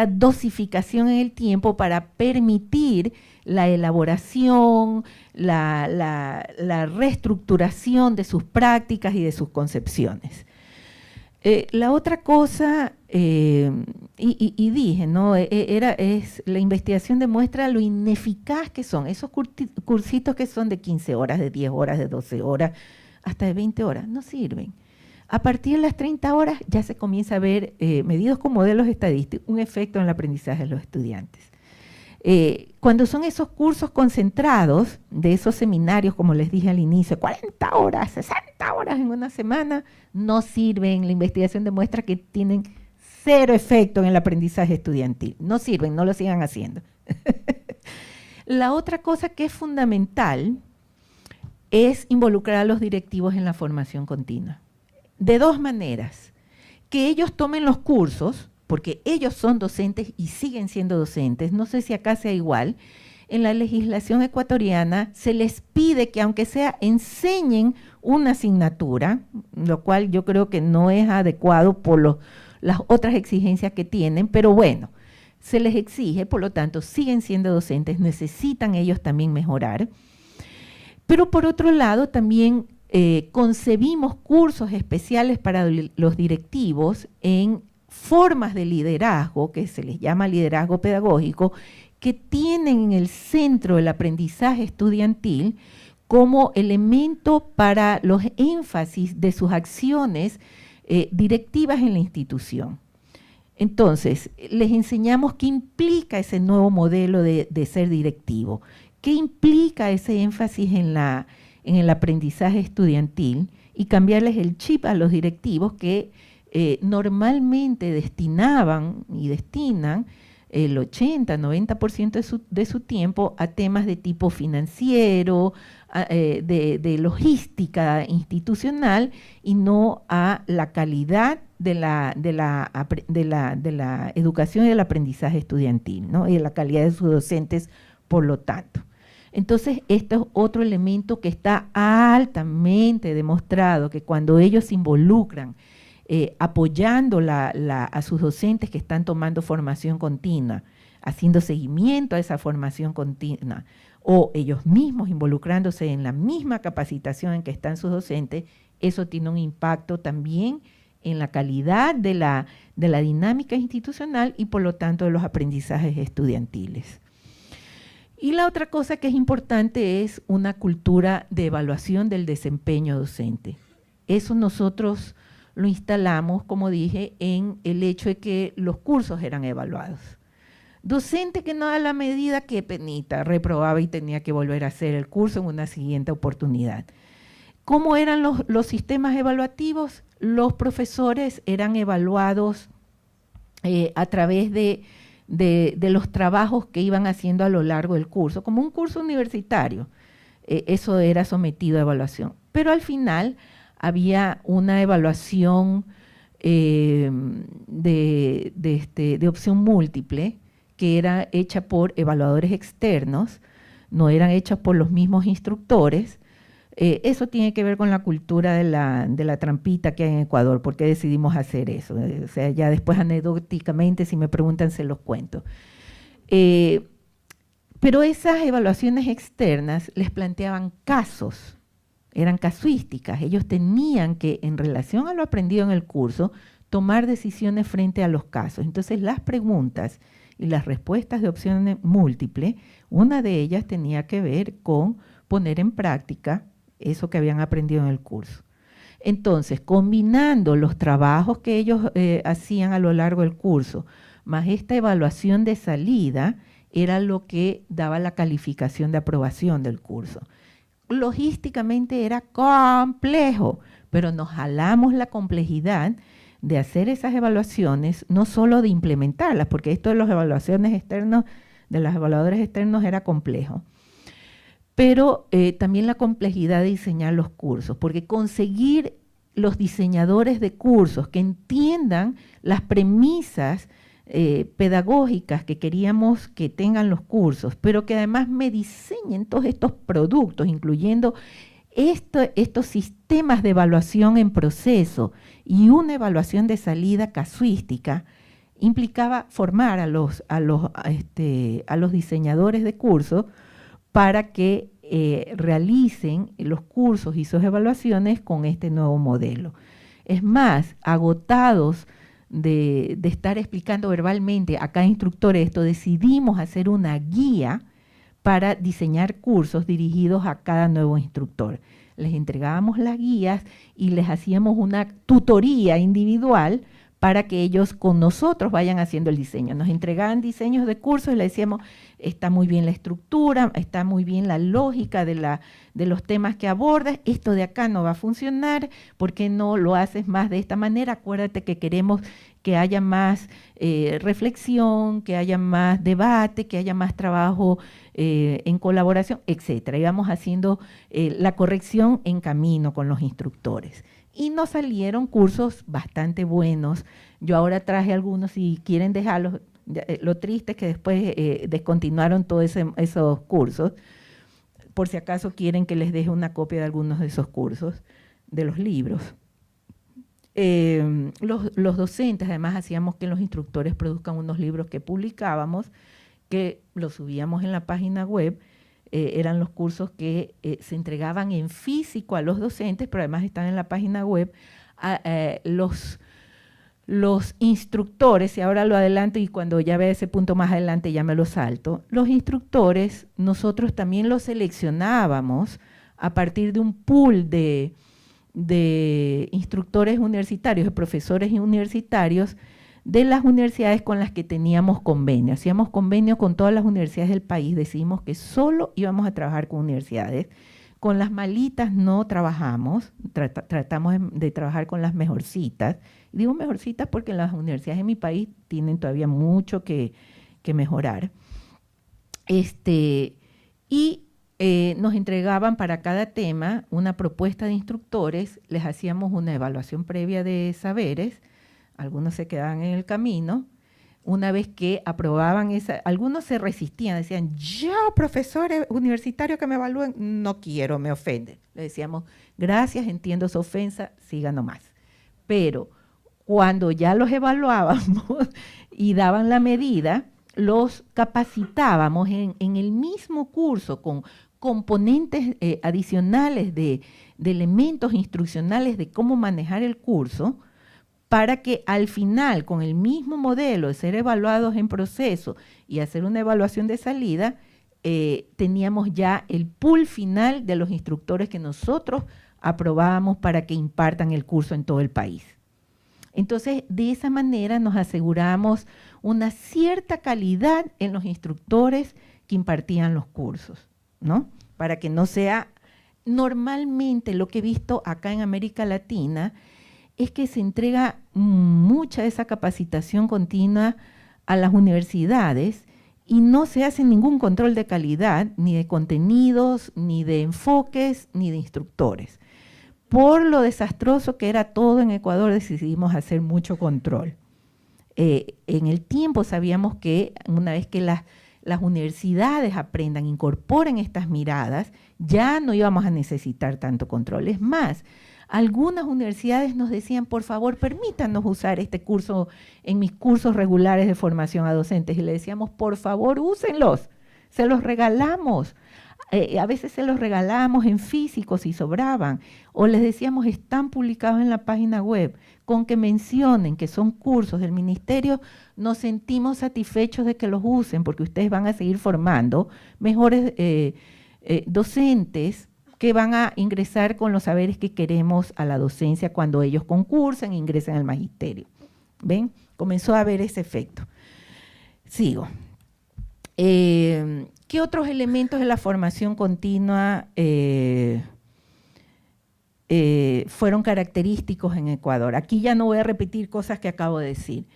dosificación en el tiempo para permitir la elaboración, la reestructuración de sus prácticas y de sus concepciones. La otra cosa, dije, ¿no? La investigación demuestra lo ineficaz que son esos cursitos que son de 15 horas, de 10 horas, de 12 horas, hasta de 20 horas, no sirven. A partir de las 30 horas ya se comienza a ver, medidos con modelos estadísticos, un efecto en el aprendizaje de los estudiantes. Cuando son esos cursos concentrados, de esos seminarios, como les dije al inicio, 40 horas, 60 horas en una semana, no sirven. La investigación demuestra que tienen 0 efecto en el aprendizaje estudiantil. No sirven, no lo sigan haciendo. La otra cosa que es fundamental es involucrar a los directivos en la formación continua. De 2 maneras: que ellos tomen los cursos, porque ellos son docentes y siguen siendo docentes. No sé si acá sea igual. En la legislación ecuatoriana se les pide que, aunque sea, enseñen una asignatura, lo cual yo creo que no es adecuado por las otras exigencias que tienen, pero bueno, se les exige, por lo tanto, siguen siendo docentes, necesitan ellos también mejorar. Pero por otro lado, también concebimos cursos especiales para los directivos en formas de liderazgo, que se les llama liderazgo pedagógico, que tienen en el centro el aprendizaje estudiantil como elemento para los énfasis de sus acciones directivas en la institución. Entonces, les enseñamos qué implica ese nuevo modelo de ser directivo, qué implica ese énfasis en el aprendizaje estudiantil, y cambiarles el chip a los directivos que normalmente destinaban y destinan el 80-90% de su tiempo a temas de tipo financiero, de logística institucional, y no a la calidad de la educación y del aprendizaje estudiantil, ¿no? Y de la calidad de sus docentes, por lo tanto. Entonces, este es otro elemento que está altamente demostrado, que cuando ellos se involucran apoyando a sus docentes que están tomando formación continua, haciendo seguimiento a esa formación continua, o ellos mismos involucrándose en la misma capacitación en que están sus docentes, eso tiene un impacto también en la calidad de la dinámica institucional y por lo tanto de los aprendizajes estudiantiles. Y la otra cosa que es importante es una cultura de evaluación del desempeño docente. Eso nosotros lo instalamos, como dije, en el hecho de que los cursos eran evaluados. Docente que no da la medida, qué penita, reprobaba y tenía que volver a hacer el curso en una siguiente oportunidad. ¿Cómo eran los sistemas evaluativos? Los profesores eran evaluados a través de los trabajos que iban haciendo a lo largo del curso, como un curso universitario. Eso era sometido a evaluación. Pero al final había una evaluación de opción múltiple, que era hecha por evaluadores externos, no eran hechas por los mismos instructores. Eso tiene que ver con la cultura de la trampita que hay en Ecuador. ¿Por qué decidimos hacer eso? O sea, ya después anecdóticamente, si me preguntan, se los cuento. Pero esas evaluaciones externas les planteaban casos, eran casuísticas. Ellos tenían que, en relación a lo aprendido en el curso, tomar decisiones frente a los casos. Entonces, las preguntas y las respuestas de opciones múltiples, una de ellas tenía que ver con poner en práctica eso que habían aprendido en el curso. Entonces, combinando los trabajos que ellos hacían a lo largo del curso, más esta evaluación de salida, era lo que daba la calificación de aprobación del curso. Logísticamente era complejo, pero nos jalamos la complejidad de hacer esas evaluaciones, no solo de implementarlas, porque esto de las evaluaciones externas, de los evaluadores externos era complejo, pero también la complejidad de diseñar los cursos, porque conseguir los diseñadores de cursos que entiendan las premisas pedagógicas que queríamos que tengan los cursos, pero que además me diseñen todos estos productos, incluyendo estos sistemas de evaluación en proceso y una evaluación de salida casuística, implicaba formar a los diseñadores de cursos para que realicen los cursos y sus evaluaciones con este nuevo modelo. Es más, agotados de estar explicando verbalmente a cada instructor esto, decidimos hacer una guía para diseñar cursos dirigidos a cada nuevo instructor. Les entregábamos las guías y les hacíamos una tutoría individual para que ellos con nosotros vayan haciendo el diseño. Nos entregaban diseños de cursos y les decíamos, está muy bien la estructura, está muy bien la lógica de los temas que abordas, esto de acá no va a funcionar, ¿por qué no lo haces más de esta manera? Acuérdate que queremos que haya más reflexión, que haya más debate, que haya más trabajo en colaboración, etcétera. Íbamos haciendo la corrección en camino con los instructores. Y nos salieron cursos bastante buenos. Yo ahora traje algunos, si quieren dejarlos. Lo triste es que después descontinuaron todos esos cursos, por si acaso quieren que les deje una copia de algunos de esos cursos, de los libros. Los docentes, además, hacíamos que los instructores produzcan unos libros que publicábamos, que los subíamos en la página web. Eran los cursos que se entregaban en físico a los docentes, pero además están en la página web. Los instructores, y ahora lo adelanto y cuando ya vea ese punto más adelante ya me lo salto, los instructores nosotros también los seleccionábamos a partir de un pool de instructores universitarios, de profesores universitarios, de las universidades con las que teníamos convenio. Hacíamos convenio con todas las universidades del país, decidimos que solo íbamos a trabajar con universidades. Con las malitas no trabajamos, tratamos de trabajar con las mejorcitas. Digo mejorcitas porque las universidades de mi país tienen todavía mucho que mejorar. Nos entregaban para cada tema una propuesta de instructores, les hacíamos una evaluación previa de saberes, algunos se quedaban en el camino. Una vez que aprobaban algunos se resistían, decían, yo, profesor universitario que me evalúen, no quiero, me ofende. Le decíamos, gracias, entiendo su ofensa, siga nomás. Pero cuando ya los evaluábamos y daban la medida, los capacitábamos en el mismo curso con componentes adicionales de elementos instruccionales de cómo manejar el curso, para que al final, con el mismo modelo de ser evaluados en proceso y hacer una evaluación de salida, teníamos ya el pool final de los instructores que nosotros aprobábamos para que impartan el curso en todo el país. Entonces, de esa manera nos aseguramos una cierta calidad en los instructores que impartían los cursos, ¿no? Para que no sea, normalmente lo que he visto acá en América Latina es que se entrega mucha de esa capacitación continua a las universidades y no se hace ningún control de calidad, ni de contenidos, ni de enfoques, ni de instructores. Por lo desastroso que era todo en Ecuador, decidimos hacer mucho control. En el tiempo sabíamos que una vez que las universidades aprendan, incorporen estas miradas, ya no íbamos a necesitar tanto control. Es más, algunas universidades nos decían, por favor, permítanos usar este curso en mis cursos regulares de formación a docentes. Y le decíamos, por favor, úsenlos, se los regalamos. A veces se los regalábamos en físico si sobraban. O les decíamos, están publicados en la página web. Con que mencionen que son cursos del ministerio, nos sentimos satisfechos de que los usen, porque ustedes van a seguir formando mejores docentes que van a ingresar con los saberes que queremos a la docencia cuando ellos concursen e ingresen al magisterio. ¿Ven? Comenzó a haber ese efecto. Sigo. ¿Qué otros elementos de la formación continua fueron característicos en Ecuador. Aquí ya no voy a repetir cosas que acabo de decir.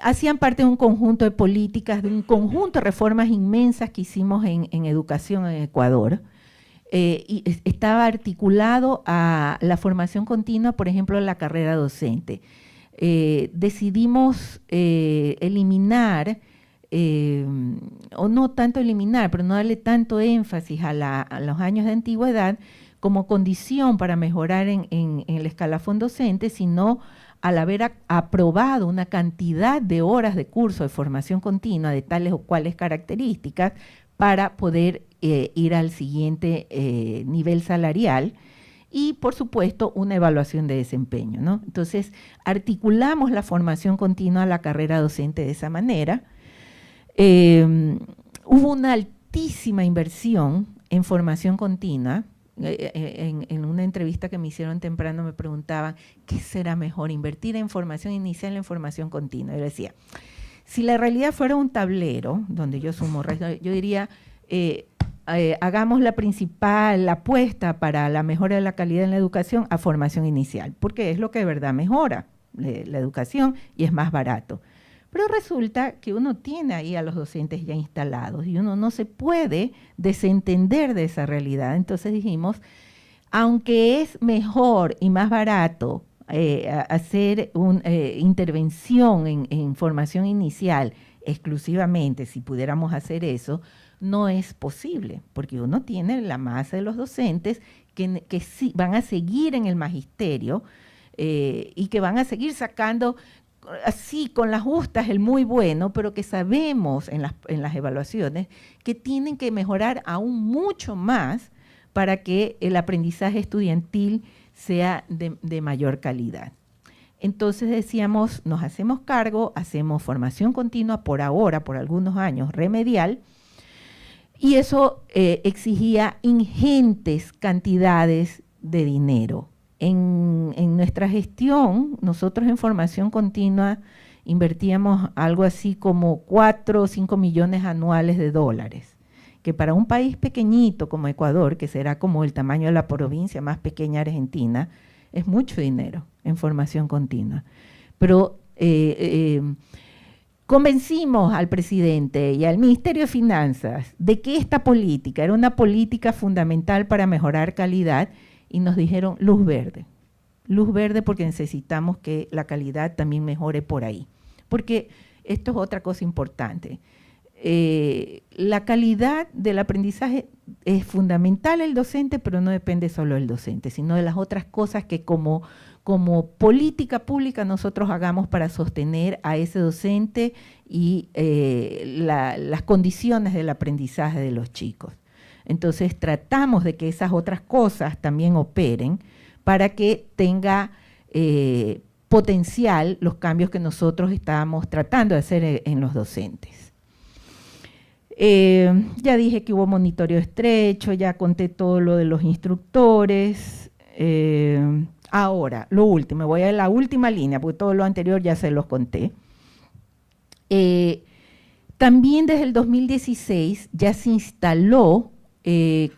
Hacían parte de un conjunto de políticas, de un conjunto de reformas inmensas que hicimos en educación en Ecuador. Y estaba articulado a la formación continua, por ejemplo, en la carrera docente. Decidimos eliminar, o no tanto eliminar, pero no darle tanto énfasis a los años de antigüedad como condición para mejorar en el escalafón docente, sino al haber aprobado una cantidad de horas de curso de formación continua de tales o cuales características para poder ir al siguiente nivel salarial y, por supuesto, una evaluación de desempeño, ¿no? Entonces, articulamos la formación continua a la carrera docente de esa manera. Hubo una altísima inversión en formación continua. En una entrevista que me hicieron temprano me preguntaban, ¿qué será mejor, invertir en formación inicial o en formación continua? Yo decía, si la realidad fuera un tablero, donde yo sumo, yo diría, hagamos la principal apuesta para la mejora de la calidad en la educación a formación inicial, porque es lo que de verdad mejora la educación y es más barato. Pero resulta que uno tiene ahí a los docentes ya instalados y uno no se puede desentender de esa realidad. Entonces dijimos, aunque es mejor y más barato hacer una intervención en formación inicial exclusivamente, si pudiéramos hacer eso, no es posible, porque uno tiene la masa de los docentes que sí, van a seguir en el magisterio y que van a seguir sacando así con las justas el muy bueno, pero que sabemos en las evaluaciones que tienen que mejorar aún mucho más para que el aprendizaje estudiantil sea de mayor calidad. Entonces decíamos, nos hacemos cargo, hacemos formación continua por ahora, por algunos años, remedial, y eso exigía ingentes cantidades de dinero. En nuestra gestión, nosotros en formación continua invertíamos algo así como 4 o 5 millones anuales de dólares, que para un país pequeñito como Ecuador, que será como el tamaño de la provincia más pequeña Argentina, es mucho dinero en formación continua. Pero convencimos al presidente y al Ministerio de Finanzas de que esta política era una política fundamental para mejorar calidad y nos dijeron luz verde porque necesitamos que la calidad también mejore por ahí. Porque esto es otra cosa importante. La calidad del aprendizaje es fundamental el docente, pero no depende solo del docente, sino de las otras cosas que como política pública nosotros hagamos para sostener a ese docente y las condiciones del aprendizaje de los chicos. Entonces tratamos de que esas otras cosas también operen para que tenga potencial los cambios que nosotros estábamos tratando de hacer en los docentes. Ya dije que hubo monitoreo estrecho, ya conté todo lo de los instructores. Ahora, lo último, voy a la última línea, porque todo lo anterior ya se los conté. También desde el 2016 ya se instaló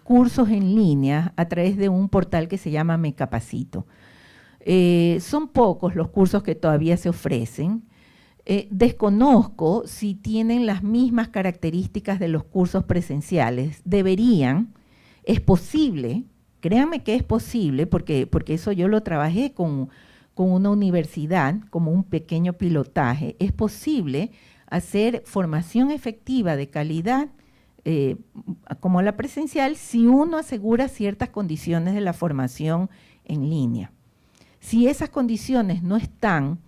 cursos en línea a través de un portal que se llama Me Capacito. Son pocos los cursos que todavía se ofrecen. Desconozco si tienen las mismas características de los cursos presenciales. Deberían, es posible, créanme que es posible, porque eso yo lo trabajé con una universidad como un pequeño pilotaje. Es posible hacer formación efectiva de calidad como la presencial si uno asegura ciertas condiciones de la formación en línea. Si esas condiciones no están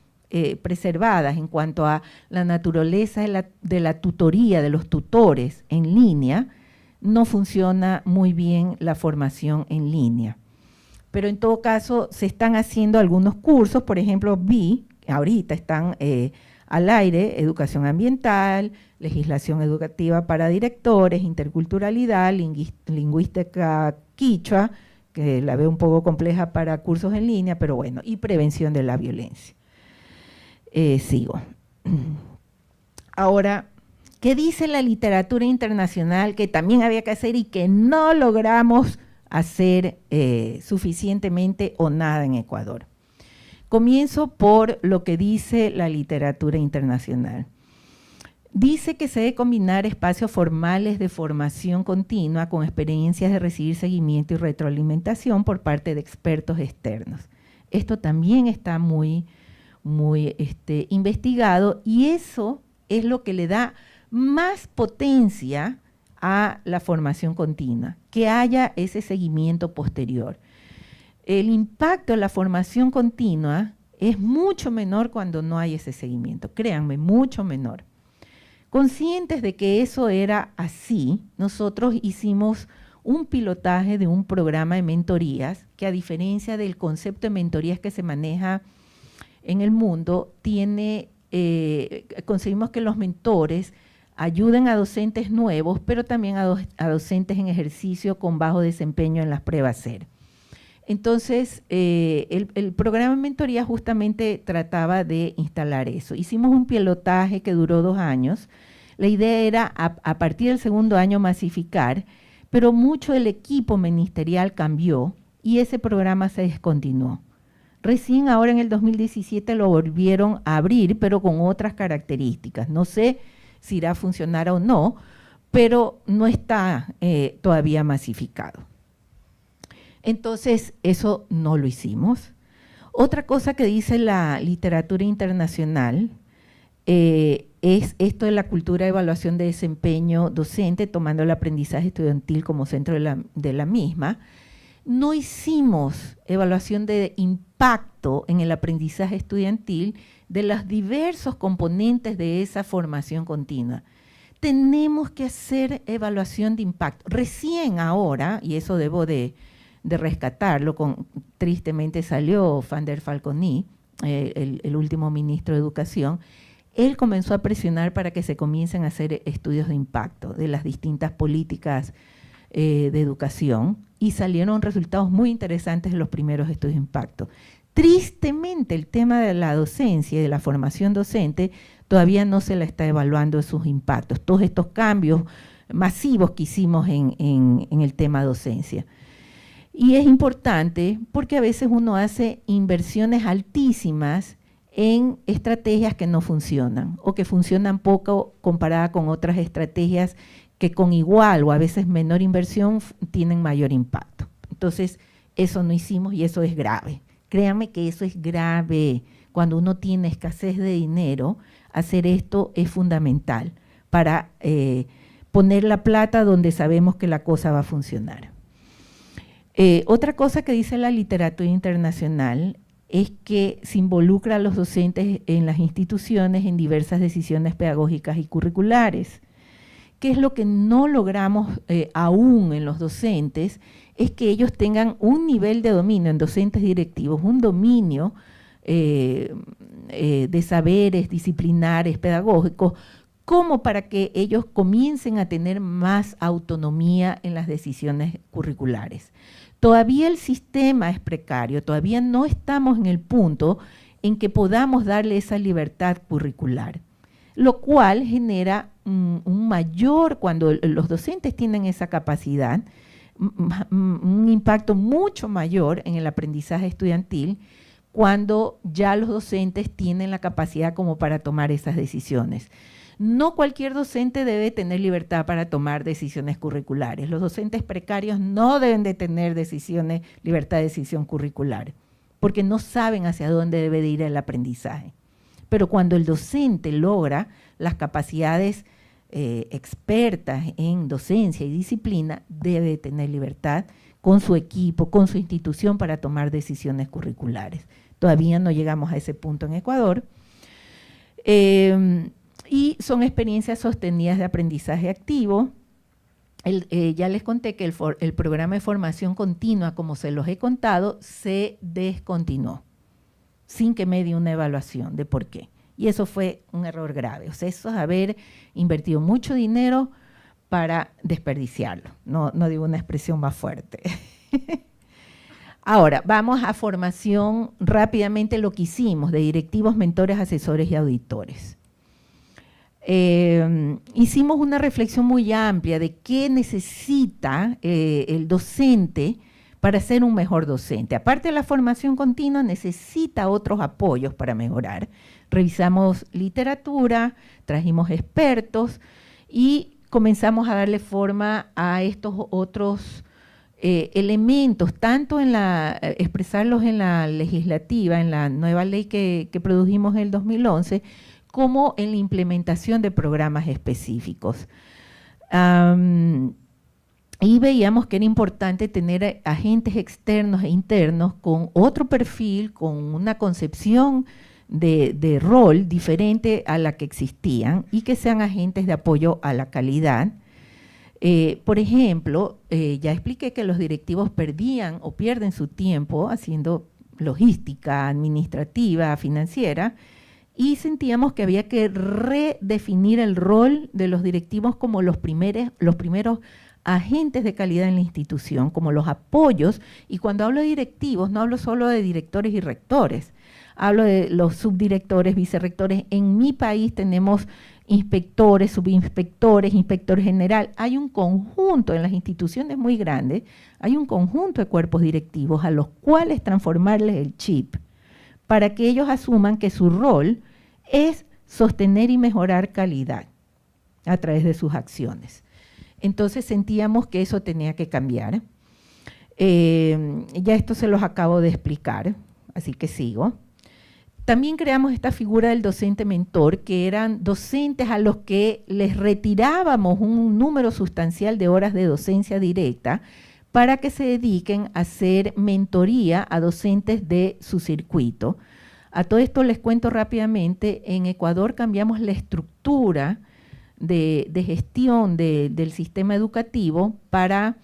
preservadas en cuanto a la naturaleza de la tutoría, de los tutores en línea, no funciona muy bien la formación en línea. Pero en todo caso se están haciendo algunos cursos, por ejemplo, ahorita están al aire, educación ambiental, legislación educativa para directores, interculturalidad, lingüística quichua, que la veo un poco compleja para cursos en línea, pero bueno, y prevención de la violencia. Sigo. Ahora, ¿qué dice la literatura internacional que también había que hacer y que no logramos hacer suficientemente o nada en Ecuador. Comienzo por lo que dice la literatura internacional. Dice que se debe combinar espacios formales de formación continua con experiencias de recibir seguimiento y retroalimentación por parte de expertos externos. Esto también está muy investigado, y eso es lo que le da más potencia a la formación continua, que haya ese seguimiento posterior. El impacto de la formación continua es mucho menor cuando no hay ese seguimiento, créanme, mucho menor. Conscientes de que eso era así, nosotros hicimos un pilotaje de un programa de mentorías que, a diferencia del concepto de mentorías que se maneja en el mundo, conseguimos que los mentores ayuden a docentes nuevos, pero también a docentes en ejercicio con bajo desempeño en las pruebas SER. Entonces, el programa de mentoría justamente trataba de instalar eso. Hicimos un pilotaje que duró 2 años. La idea era, a partir del segundo año, masificar, pero mucho del equipo ministerial cambió y ese programa se descontinuó. Recién ahora en el 2017 lo volvieron a abrir, pero con otras características. No sé si irá a funcionar o no, pero no está todavía masificado. Entonces, eso no lo hicimos. Otra cosa que dice la literatura internacional es esto de la cultura de evaluación de desempeño docente, tomando el aprendizaje estudiantil como centro de la misma. No hicimos evaluación de impacto en el aprendizaje estudiantil de los diversos componentes de esa formación continua. Tenemos que hacer evaluación de impacto. Recién ahora, y eso debo de rescatarlo, tristemente salió Van der Falconi, el último ministro de Educación, él comenzó a presionar para que se comiencen a hacer estudios de impacto de las distintas políticas de educación, y salieron resultados muy interesantes de los primeros estudios de impacto. Tristemente, el tema de la docencia y de la formación docente todavía no se la está evaluando sus impactos, todos estos cambios masivos que hicimos en el tema docencia. Y es importante porque a veces uno hace inversiones altísimas en estrategias que no funcionan o que funcionan poco comparada con otras estrategias que con igual o a veces menor inversión tienen mayor impacto. Entonces, eso no hicimos y eso es grave. Créanme que eso es grave. Cuando uno tiene escasez de dinero, hacer esto es fundamental para poner la plata donde sabemos que la cosa va a funcionar. Otra cosa que dice la literatura internacional es que se involucra a los docentes en las instituciones en diversas decisiones pedagógicas y curriculares. ¿Qué es lo que no logramos aún en los docentes? Es que ellos tengan un nivel de dominio en docentes directivos, un dominio de saberes disciplinares, pedagógicos, como para que ellos comiencen a tener más autonomía en las decisiones curriculares. Todavía el sistema es precario, todavía no estamos en el punto en que podamos darle esa libertad curricular, lo cual genera un mayor, cuando los docentes tienen esa capacidad, un impacto mucho mayor en el aprendizaje estudiantil cuando ya los docentes tienen la capacidad como para tomar esas decisiones. No cualquier docente debe tener libertad para tomar decisiones curriculares. Los docentes precarios no deben de tener libertad de decisión curricular, porque no saben hacia dónde debe de ir el aprendizaje. Pero cuando el docente logra las capacidades expertas en docencia y disciplina, debe tener libertad con su equipo, con su institución para tomar decisiones curriculares. Todavía no llegamos a ese punto en Ecuador. Y son experiencias sostenidas de aprendizaje activo. Ya les conté que el programa de formación continua, como se los he contado, se descontinuó, sin que me dé una evaluación de por qué. Y eso fue un error grave. O sea, eso es haber invertido mucho dinero para desperdiciarlo. No digo una expresión más fuerte. Ahora, vamos a formación rápidamente, lo que hicimos de directivos, mentores, asesores y auditores. hicimos una reflexión muy amplia de qué necesita el docente para ser un mejor docente. Aparte de la formación continua, necesita otros apoyos para mejorar. Revisamos literatura, trajimos expertos y comenzamos a darle forma a estos otros elementos, tanto en expresarlos en la legislativa, en la nueva ley que produjimos en el 2011, como en la implementación de programas específicos. Y veíamos que era importante tener agentes externos e internos con otro perfil, con una concepción de rol diferente a la que existían y que sean agentes de apoyo a la calidad. Por ejemplo, ya expliqué que los directivos perdían o pierden su tiempo haciendo logística administrativa, financiera, y sentíamos que había que redefinir el rol de los directivos como los primeros agentes de calidad en la institución, como los apoyos, y cuando hablo de directivos no hablo solo de directores y rectores, hablo de los subdirectores, vicerrectores. En mi país tenemos inspectores, subinspectores, inspector general. Hay un conjunto en las instituciones muy grandes, hay un conjunto de cuerpos directivos a los cuales transformarles el chip para que ellos asuman que su rol es sostener y mejorar calidad a través de sus acciones. Entonces sentíamos que eso tenía que cambiar. Ya esto se los acabo de explicar, así que sigo. También creamos esta figura del docente mentor, que eran docentes a los que les retirábamos un número sustancial de horas de docencia directa para que se dediquen a hacer mentoría a docentes de su circuito. A todo esto les cuento rápidamente, en Ecuador cambiamos la estructura de gestión del sistema educativo para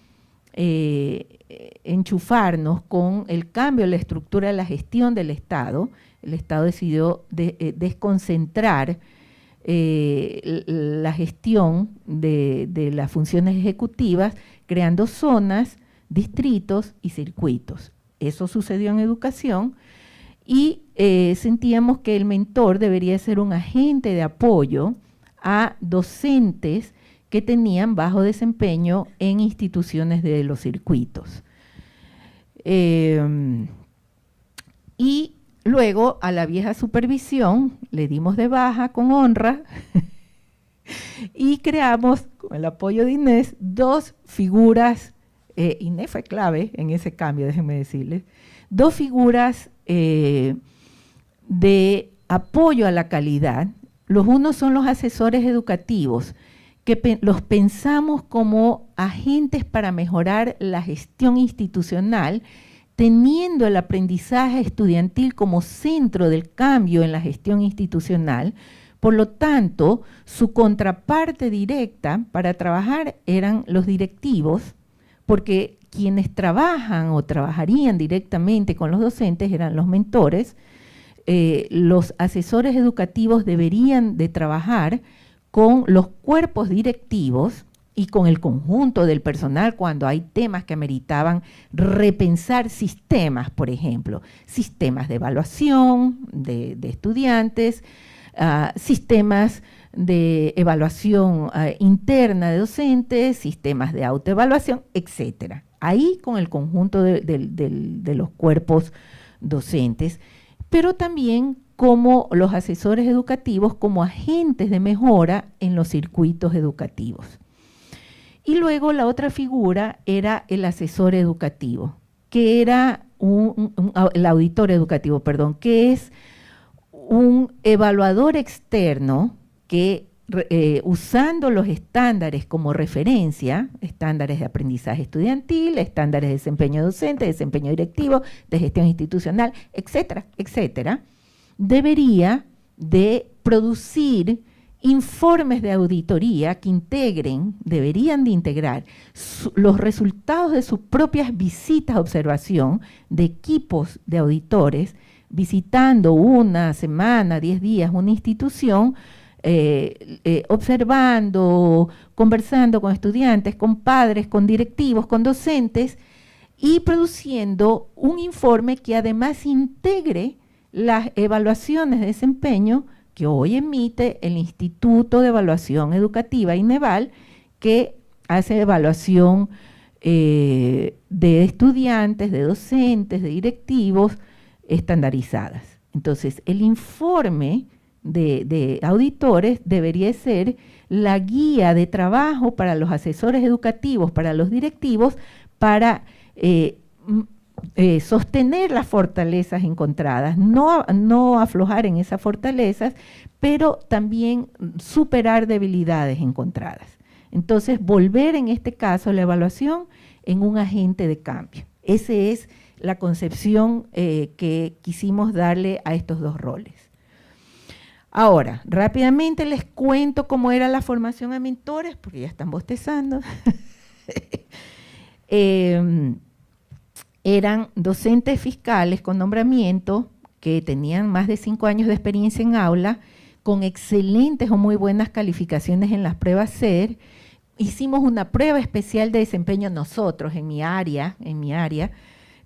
enchufarnos con el cambio de la estructura de la gestión del Estado. El Estado decidió desconcentrar la gestión de las funciones ejecutivas, creando zonas, distritos y circuitos. Eso sucedió en educación y sentíamos que el mentor debería ser un agente de apoyo a docentes que tenían bajo desempeño en instituciones de los circuitos. Y luego a la vieja supervisión le dimos de baja con honra y creamos, con el apoyo de Inés, dos figuras. Inés fue clave en ese cambio, déjenme decirles, dos figuras de apoyo a la calidad. Los unos son los asesores educativos, que los pensamos como agentes para mejorar la gestión institucional, teniendo el aprendizaje estudiantil como centro del cambio en la gestión institucional. Por lo tanto, su contraparte directa para trabajar eran los directivos, porque quienes trabajan o trabajarían directamente con los docentes eran los mentores. Los asesores educativos deberían de trabajar con los cuerpos directivos y con el conjunto del personal cuando hay temas que ameritaban repensar sistemas, por ejemplo, sistemas de evaluación de estudiantes, sistemas de evaluación interna de docentes, sistemas de autoevaluación, etcétera. Ahí con el conjunto de los cuerpos docentes, pero también como los asesores educativos, como agentes de mejora en los circuitos educativos. Y luego la otra figura era el asesor educativo, que era el auditor educativo, perdón, que es un evaluador externo que usando los estándares como referencia, estándares de aprendizaje estudiantil, estándares de desempeño docente, desempeño directivo, de gestión institucional, etcétera, etcétera, debería de producir informes de auditoría que deberían de integrar los resultados de sus propias visitas a observación de equipos de auditores, visitando una semana, 10 días una institución, observando, conversando con estudiantes, con padres, con directivos, con docentes, y produciendo un informe que además integre las evaluaciones de desempeño que hoy emite el Instituto de Evaluación Educativa, INEVAL, que hace evaluación de estudiantes, de docentes, de directivos estandarizadas. Entonces, el informe de auditores debería ser la guía de trabajo para los asesores educativos, para los directivos, para sostener las fortalezas encontradas, no aflojar en esas fortalezas, pero también superar debilidades encontradas. Entonces, volver en este caso la evaluación en un agente de cambio. Esa es la concepción que quisimos darle a estos dos roles. Ahora, rápidamente les cuento cómo era la formación a mentores, porque ya están bostezando. Eran docentes fiscales con nombramiento que tenían más de 5 años de experiencia en aula, con excelentes o muy buenas calificaciones en las pruebas SER. Hicimos una prueba especial de desempeño nosotros en mi área,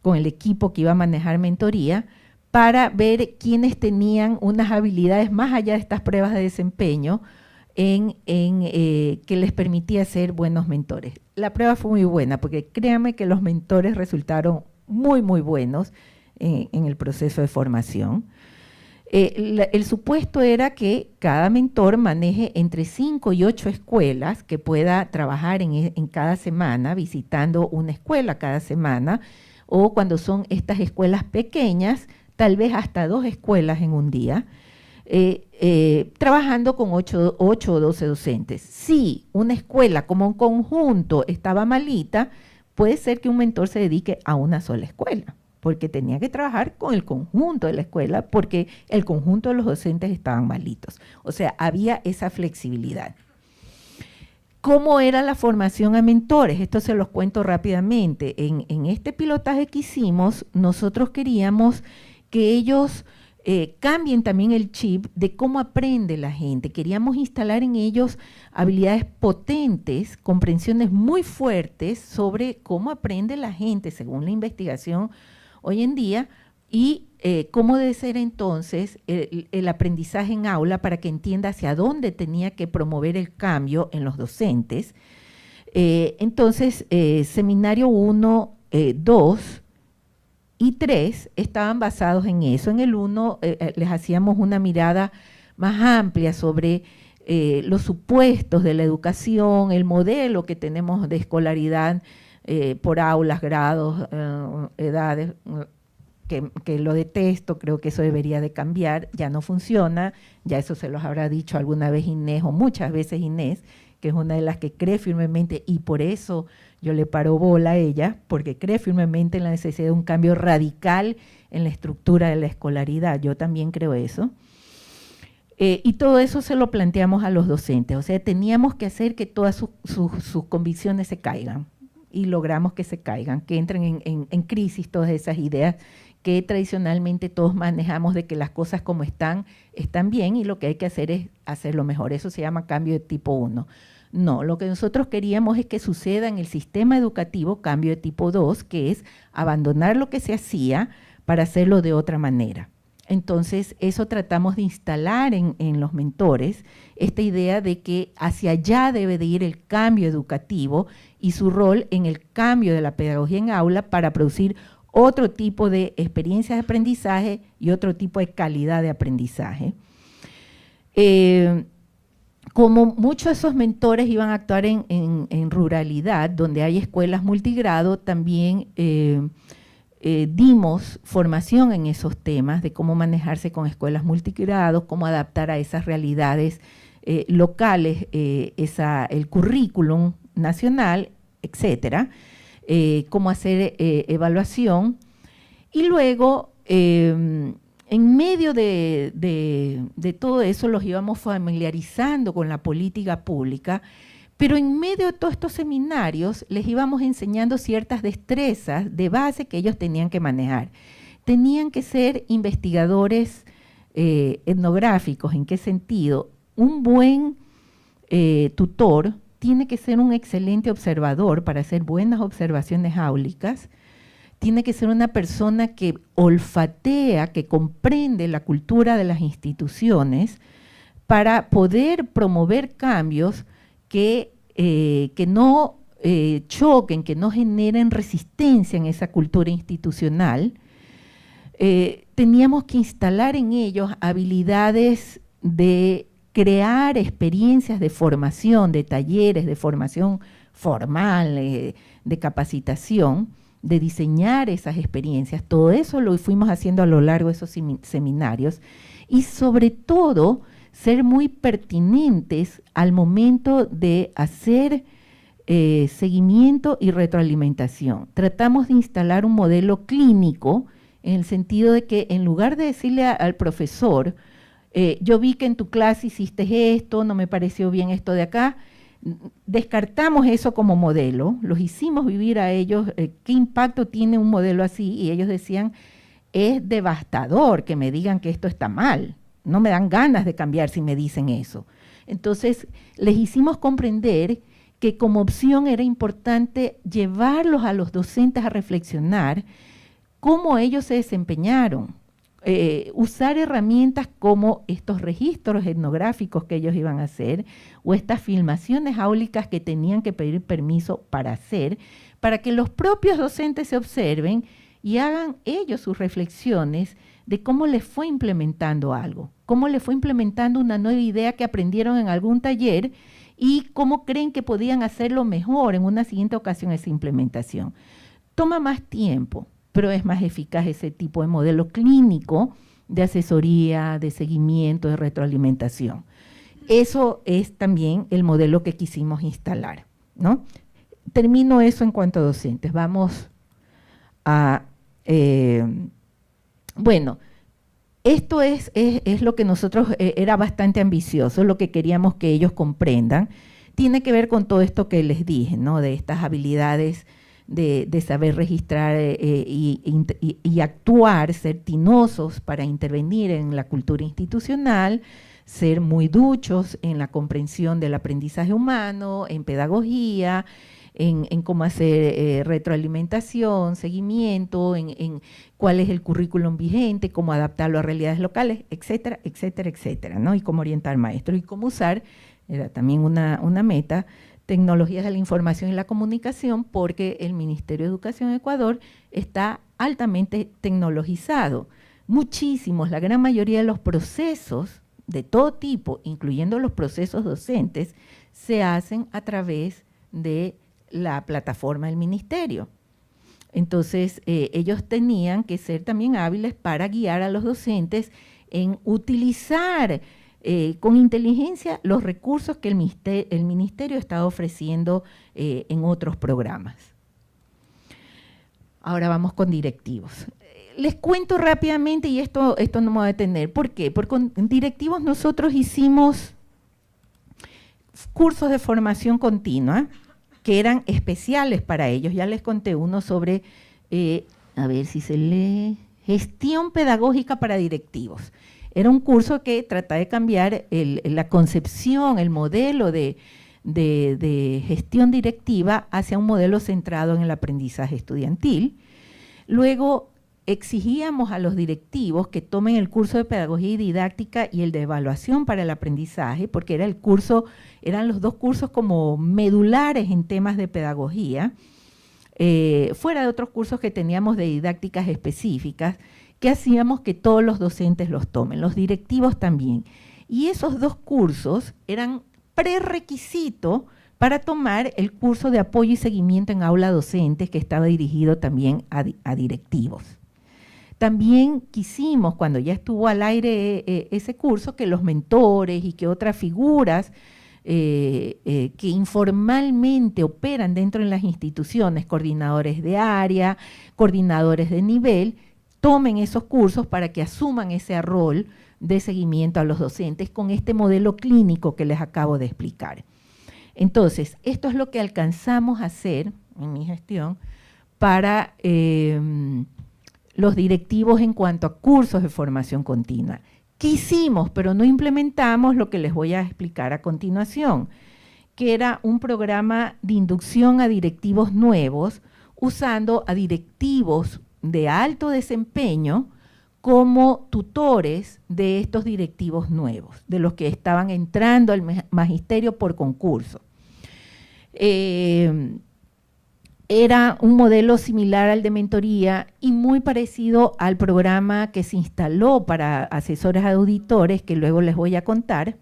con el equipo que iba a manejar mentoría, para ver quiénes tenían unas habilidades más allá de estas pruebas de desempeño que les permitía ser buenos mentores. La prueba fue muy buena porque créanme que los mentores resultaron muy, muy buenos en el proceso de formación. El supuesto era que cada mentor maneje entre 5 y 8 escuelas, que pueda trabajar en cada semana, visitando una escuela cada semana, o cuando son estas escuelas pequeñas, tal vez hasta 2 escuelas en un día, trabajando con 8 o 12 docentes. Si una escuela como un conjunto estaba malita, puede ser que un mentor se dedique a una sola escuela, porque tenía que trabajar con el conjunto de la escuela, porque el conjunto de los docentes estaban malitos. O sea, había esa flexibilidad. ¿Cómo era la formación a mentores? Esto se los cuento rápidamente. En este pilotaje que hicimos, nosotros queríamos que ellos cambien también el chip de cómo aprende la gente. Queríamos instalar en ellos habilidades potentes, comprensiones muy fuertes sobre cómo aprende la gente según la investigación hoy en día y cómo debe ser entonces el aprendizaje en aula para que entienda hacia dónde tenía que promover el cambio en los docentes. Entonces, seminario 1, 2 y 3 estaban basados en eso. En el 1 les hacíamos una mirada más amplia sobre los supuestos de la educación, el modelo que tenemos de escolaridad por aulas, grados, edades, que lo detesto, creo que eso debería de cambiar, ya no funciona, ya eso se los habrá dicho alguna vez Inés o muchas veces Inés, que es una de las que cree firmemente y por eso yo le paro bola a ella, porque cree firmemente en la necesidad de un cambio radical en la estructura de la escolaridad. Yo también creo eso. Y todo eso se lo planteamos a los docentes. O sea, teníamos que hacer que todas sus convicciones se caigan y logramos que se caigan, que entren en crisis todas esas ideas que tradicionalmente todos manejamos de que las cosas como están bien y lo que hay que hacer es hacerlo mejor. Eso se llama cambio de tipo 1. No, lo que nosotros queríamos es que suceda en el sistema educativo cambio de tipo 2, que es abandonar lo que se hacía para hacerlo de otra manera. Entonces, eso tratamos de instalar en los mentores, esta idea de que hacia allá debe de ir el cambio educativo y su rol en el cambio de la pedagogía en aula para producir otro tipo de experiencias de aprendizaje y otro tipo de calidad de aprendizaje. Como muchos de esos mentores iban a actuar en ruralidad, donde hay escuelas multigrado, también dimos formación en esos temas de cómo manejarse con escuelas multigrados, cómo adaptar a esas realidades locales el currículum nacional, etcétera, cómo hacer evaluación. Y luego, en medio de todo eso, los íbamos familiarizando con la política pública, pero en medio de todos estos seminarios les íbamos enseñando ciertas destrezas de base que ellos tenían que manejar. Tenían que ser investigadores etnográficos. ¿En qué sentido? Un buen tutor tiene que ser un excelente observador para hacer buenas observaciones áulicas. tiene que ser una persona que olfatea, que comprende la cultura de las instituciones para poder promover cambios que no choquen, que no generen resistencia en esa cultura institucional. Teníamos que instalar en ellos habilidades de crear experiencias de formación, de talleres, de formación formal, de capacitación, de diseñar esas experiencias. Todo eso lo fuimos haciendo a lo largo de esos seminarios y sobre todo ser muy pertinentes al momento de hacer seguimiento y retroalimentación. Tratamos de instalar un modelo clínico en el sentido de que en lugar de decirle al profesor, yo vi que en tu clase hiciste esto, no me pareció bien esto de acá, descartamos eso como modelo, los hicimos vivir a ellos, qué impacto tiene un modelo así, y ellos decían, es devastador que me digan que esto está mal, no me dan ganas de cambiar si me dicen eso. Entonces, les hicimos comprender que como opción era importante llevarlos a los docentes a reflexionar cómo ellos se desempeñaron, usar herramientas como estos registros etnográficos que ellos iban a hacer o estas filmaciones áulicas que tenían que pedir permiso para hacer, para que los propios docentes se observen y hagan ellos sus reflexiones de cómo les fue implementando algo, cómo les fue implementando una nueva idea que aprendieron en algún taller y cómo creen que podían hacerlo mejor en una siguiente ocasión esa implementación. Toma más tiempo, pero es más eficaz ese tipo de modelo clínico de asesoría, de seguimiento, de retroalimentación. Eso es también el modelo que quisimos instalar, ¿no? Termino eso en cuanto a docentes. Vamos a... bueno, esto es lo que nosotros era bastante ambicioso, lo que queríamos que ellos comprendan. Tiene que ver con todo esto que les dije, ¿no? De estas habilidades de saber registrar y actuar, ser tinosos para intervenir en la cultura institucional, ser muy duchos en la comprensión del aprendizaje humano, en pedagogía, en cómo hacer retroalimentación, seguimiento, en cuál es el currículum vigente, cómo adaptarlo a realidades locales, etcétera, etcétera, etcétera, ¿no? Y cómo orientar al maestro y cómo usar, era también una meta, tecnologías de la información y la comunicación, porque el Ministerio de Educación de Ecuador está altamente tecnologizado. Muchísimos, la gran mayoría de los procesos de todo tipo, incluyendo los procesos docentes, se hacen a través de la plataforma del ministerio. Entonces, ellos tenían que ser también hábiles para guiar a los docentes en utilizar con inteligencia los recursos que el ministerio está ofreciendo en otros programas. Ahora vamos con directivos. Les cuento rápidamente, y esto no me voy a detener. ¿Por qué? Porque con directivos nosotros hicimos cursos de formación continua que eran especiales para ellos. Ya les conté uno sobre, a ver si se lee, gestión pedagógica para directivos. Era un curso que trata de cambiar la concepción, el modelo de gestión directiva hacia un modelo centrado en el aprendizaje estudiantil. Luego exigíamos a los directivos que tomen el curso de pedagogía y didáctica y el de evaluación para el aprendizaje, porque eran los dos cursos como medulares en temas de pedagogía, fuera de otros cursos que teníamos de didácticas específicas, que hacíamos que todos los docentes los tomen, los directivos también. Y esos dos cursos eran prerequisito para tomar el curso de apoyo y seguimiento en aula docente, que estaba dirigido también a directivos. También quisimos, cuando ya estuvo al aire ese curso, que los mentores y que otras figuras que informalmente operan dentro de las instituciones, coordinadores de área, coordinadores de nivel, tomen esos cursos para que asuman ese rol de seguimiento a los docentes con este modelo clínico que les acabo de explicar. Entonces, esto es lo que alcanzamos a hacer en mi gestión para los directivos en cuanto a cursos de formación continua. ¿Qué hicimos? Pero no implementamos lo que les voy a explicar a continuación, que era un programa de inducción a directivos nuevos, usando a directivos de alto desempeño como tutores de estos directivos nuevos, de los que estaban entrando al magisterio por concurso. Era un modelo similar al de mentoría y muy parecido al programa que se instaló para asesores auditores, que luego les voy a contar,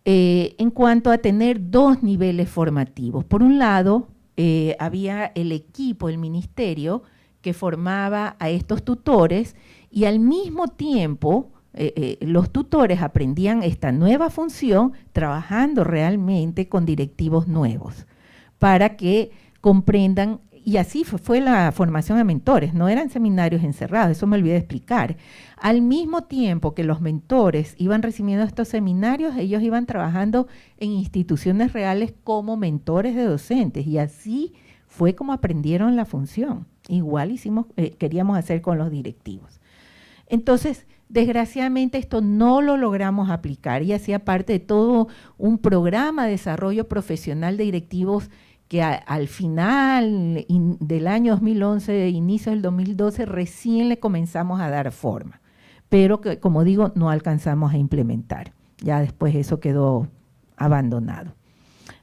en cuanto a tener dos niveles formativos. Por un lado, había el equipo, el ministerio, que formaba a estos tutores y al mismo tiempo los tutores aprendían esta nueva función trabajando realmente con directivos nuevos para que comprendan, y así fue la formación a mentores, no eran seminarios encerrados, eso me olvidé de explicar. Al mismo tiempo que los mentores iban recibiendo estos seminarios, ellos iban trabajando en instituciones reales como mentores de docentes, y así fue como aprendieron la función. Igual queríamos hacer con los directivos. Entonces, desgraciadamente esto no lo logramos aplicar y hacía parte de todo un programa de desarrollo profesional de directivos que al final del año 2011, inicio del 2012, recién le comenzamos a dar forma, pero que, como digo, no alcanzamos a implementar. Ya después eso quedó abandonado.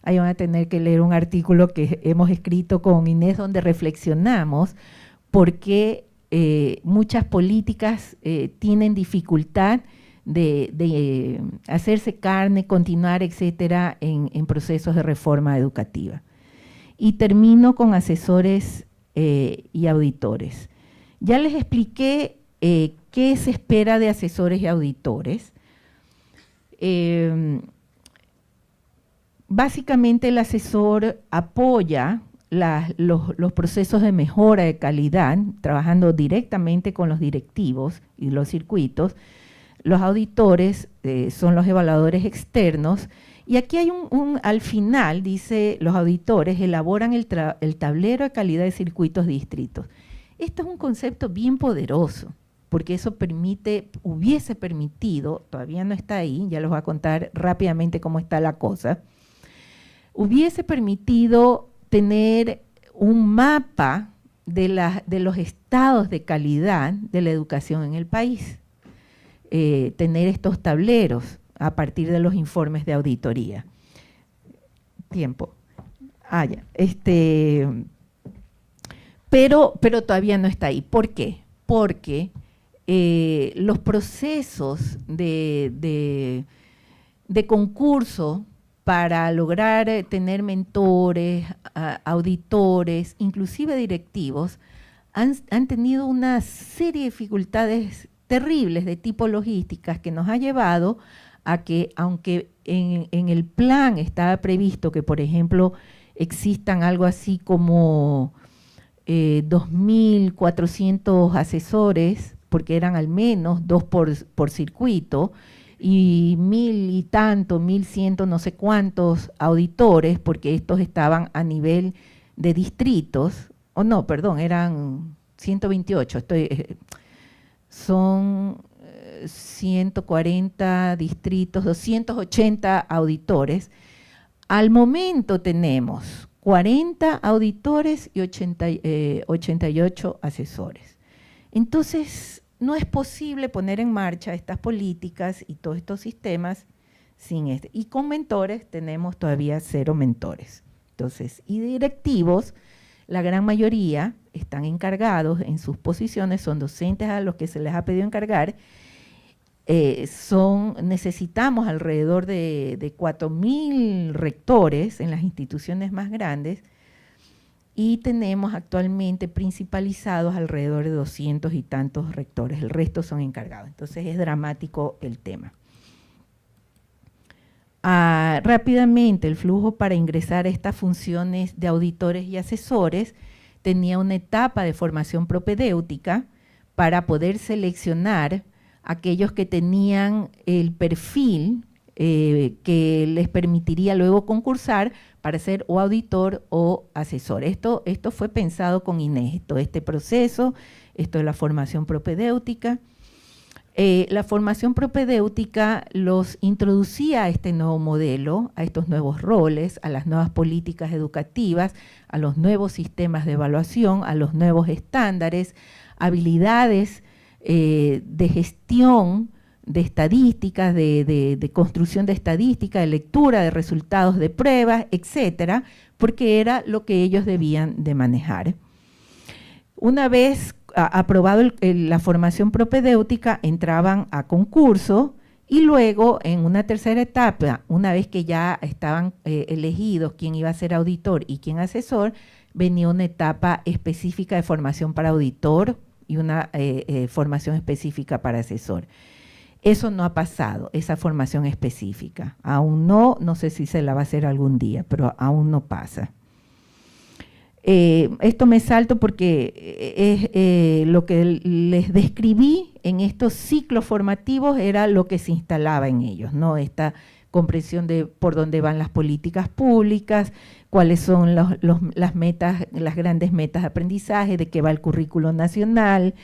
Ahí van a tener que leer un artículo que hemos escrito con Inés donde reflexionamos por qué muchas políticas tienen dificultad de hacerse carne, continuar, etcétera, en procesos de reforma educativa. Y termino con asesores y auditores. Ya les expliqué qué se espera de asesores y auditores. Básicamente el asesor apoya los procesos de mejora de calidad, trabajando directamente con los directivos y los circuitos. Los auditores son los evaluadores externos. Y aquí hay al final, dice, los auditores elaboran el tablero de calidad de circuitos distritos. Esto es un concepto bien poderoso, porque eso hubiese permitido, todavía no está ahí, ya les voy a contar rápidamente cómo está la cosa, hubiese permitido tener un mapa de los estados de calidad de la educación en el país, tener estos tableros a partir de los informes de auditoría. Tiempo. Ya. Pero todavía no está ahí. ¿Por qué? Porque los procesos de concurso para lograr tener mentores, auditores, inclusive directivos, han tenido una serie de dificultades terribles de tipo logísticas que nos ha llevado a que, aunque en el plan estaba previsto que, por ejemplo, existan algo así como 2.400 asesores, porque eran al menos 2 por circuito, y 1.000 y tanto, 1.100 no sé cuántos auditores, porque estos estaban a nivel de distritos, eran 128, son 140 distritos, 280 auditores. Al momento tenemos 40 auditores y 88 asesores. Entonces, no es posible poner en marcha estas políticas y todos estos sistemas sin este. Y con mentores tenemos todavía 0 mentores. Entonces, y directivos, la gran mayoría están encargados en sus posiciones, son docentes a los que se les ha pedido encargar. Necesitamos alrededor de 4.000 rectores en las instituciones más grandes y tenemos actualmente principalizados alrededor de 200 y tantos rectores, el resto son encargados. Entonces es dramático el tema. Rápidamente, el flujo para ingresar a estas funciones de auditores y asesores tenía una etapa de formación propedéutica para poder seleccionar aquellos que tenían el perfil que les permitiría luego concursar para ser o auditor o asesor. Esto fue pensado con Inés, todo este proceso, esto es la formación propedéutica. La formación propedéutica los introducía a este nuevo modelo, a estos nuevos roles, a las nuevas políticas educativas, a los nuevos sistemas de evaluación, a los nuevos estándares, habilidades de gestión, de estadísticas, de construcción de estadística, de lectura de resultados de pruebas, etcétera, porque era lo que ellos debían de manejar. Una vez aprobado la formación propedéutica, entraban a concurso y luego en una tercera etapa, una vez que ya estaban elegidos quién iba a ser auditor y quién asesor, venía una etapa específica de formación para auditor y una formación específica para asesor. Eso no ha pasado, esa formación específica. Aún no sé si se la va a hacer algún día, pero aún no pasa. Esto me salto porque es lo que les describí en estos ciclos formativos era lo que se instalaba en ellos, ¿no? Esta comprensión de por dónde van las políticas públicas, cuáles son las metas, las grandes metas de aprendizaje, de qué va el currículo nacional,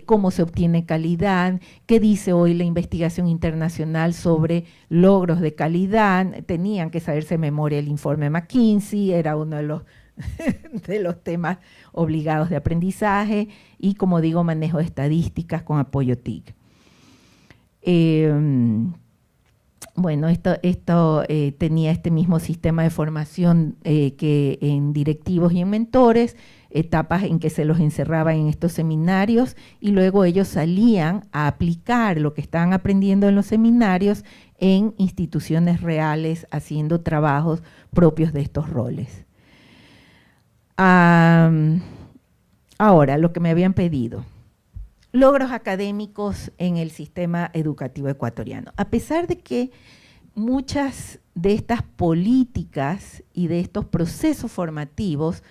cómo se obtiene calidad, qué dice hoy la investigación internacional sobre logros de calidad. Tenían que saberse de memoria el informe McKinsey, era uno de los de los temas obligados de aprendizaje y, como digo, manejo de estadísticas con apoyo TIC. Bueno, esto tenía este mismo sistema de formación que en directivos y en mentores, etapas en que se los encerraba en estos seminarios y luego ellos salían a aplicar lo que estaban aprendiendo en los seminarios en instituciones reales, haciendo trabajos propios de estos roles. Ahora, lo que me habían pedido. Logros académicos en el sistema educativo ecuatoriano. A pesar de que muchas de estas políticas y de estos procesos formativos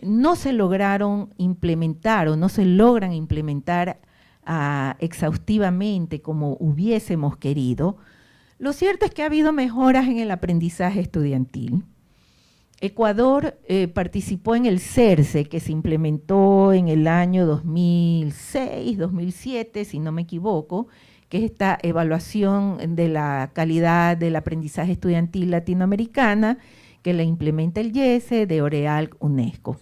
no se lograron implementar o no se logran implementar exhaustivamente como hubiésemos querido, lo cierto es que ha habido mejoras en el aprendizaje estudiantil. Ecuador participó en el CERCE, que se implementó en el año 2006, 2007, si no me equivoco, que es esta evaluación de la calidad del aprendizaje estudiantil latinoamericana, que la implementa el IESE, de OREAL, UNESCO.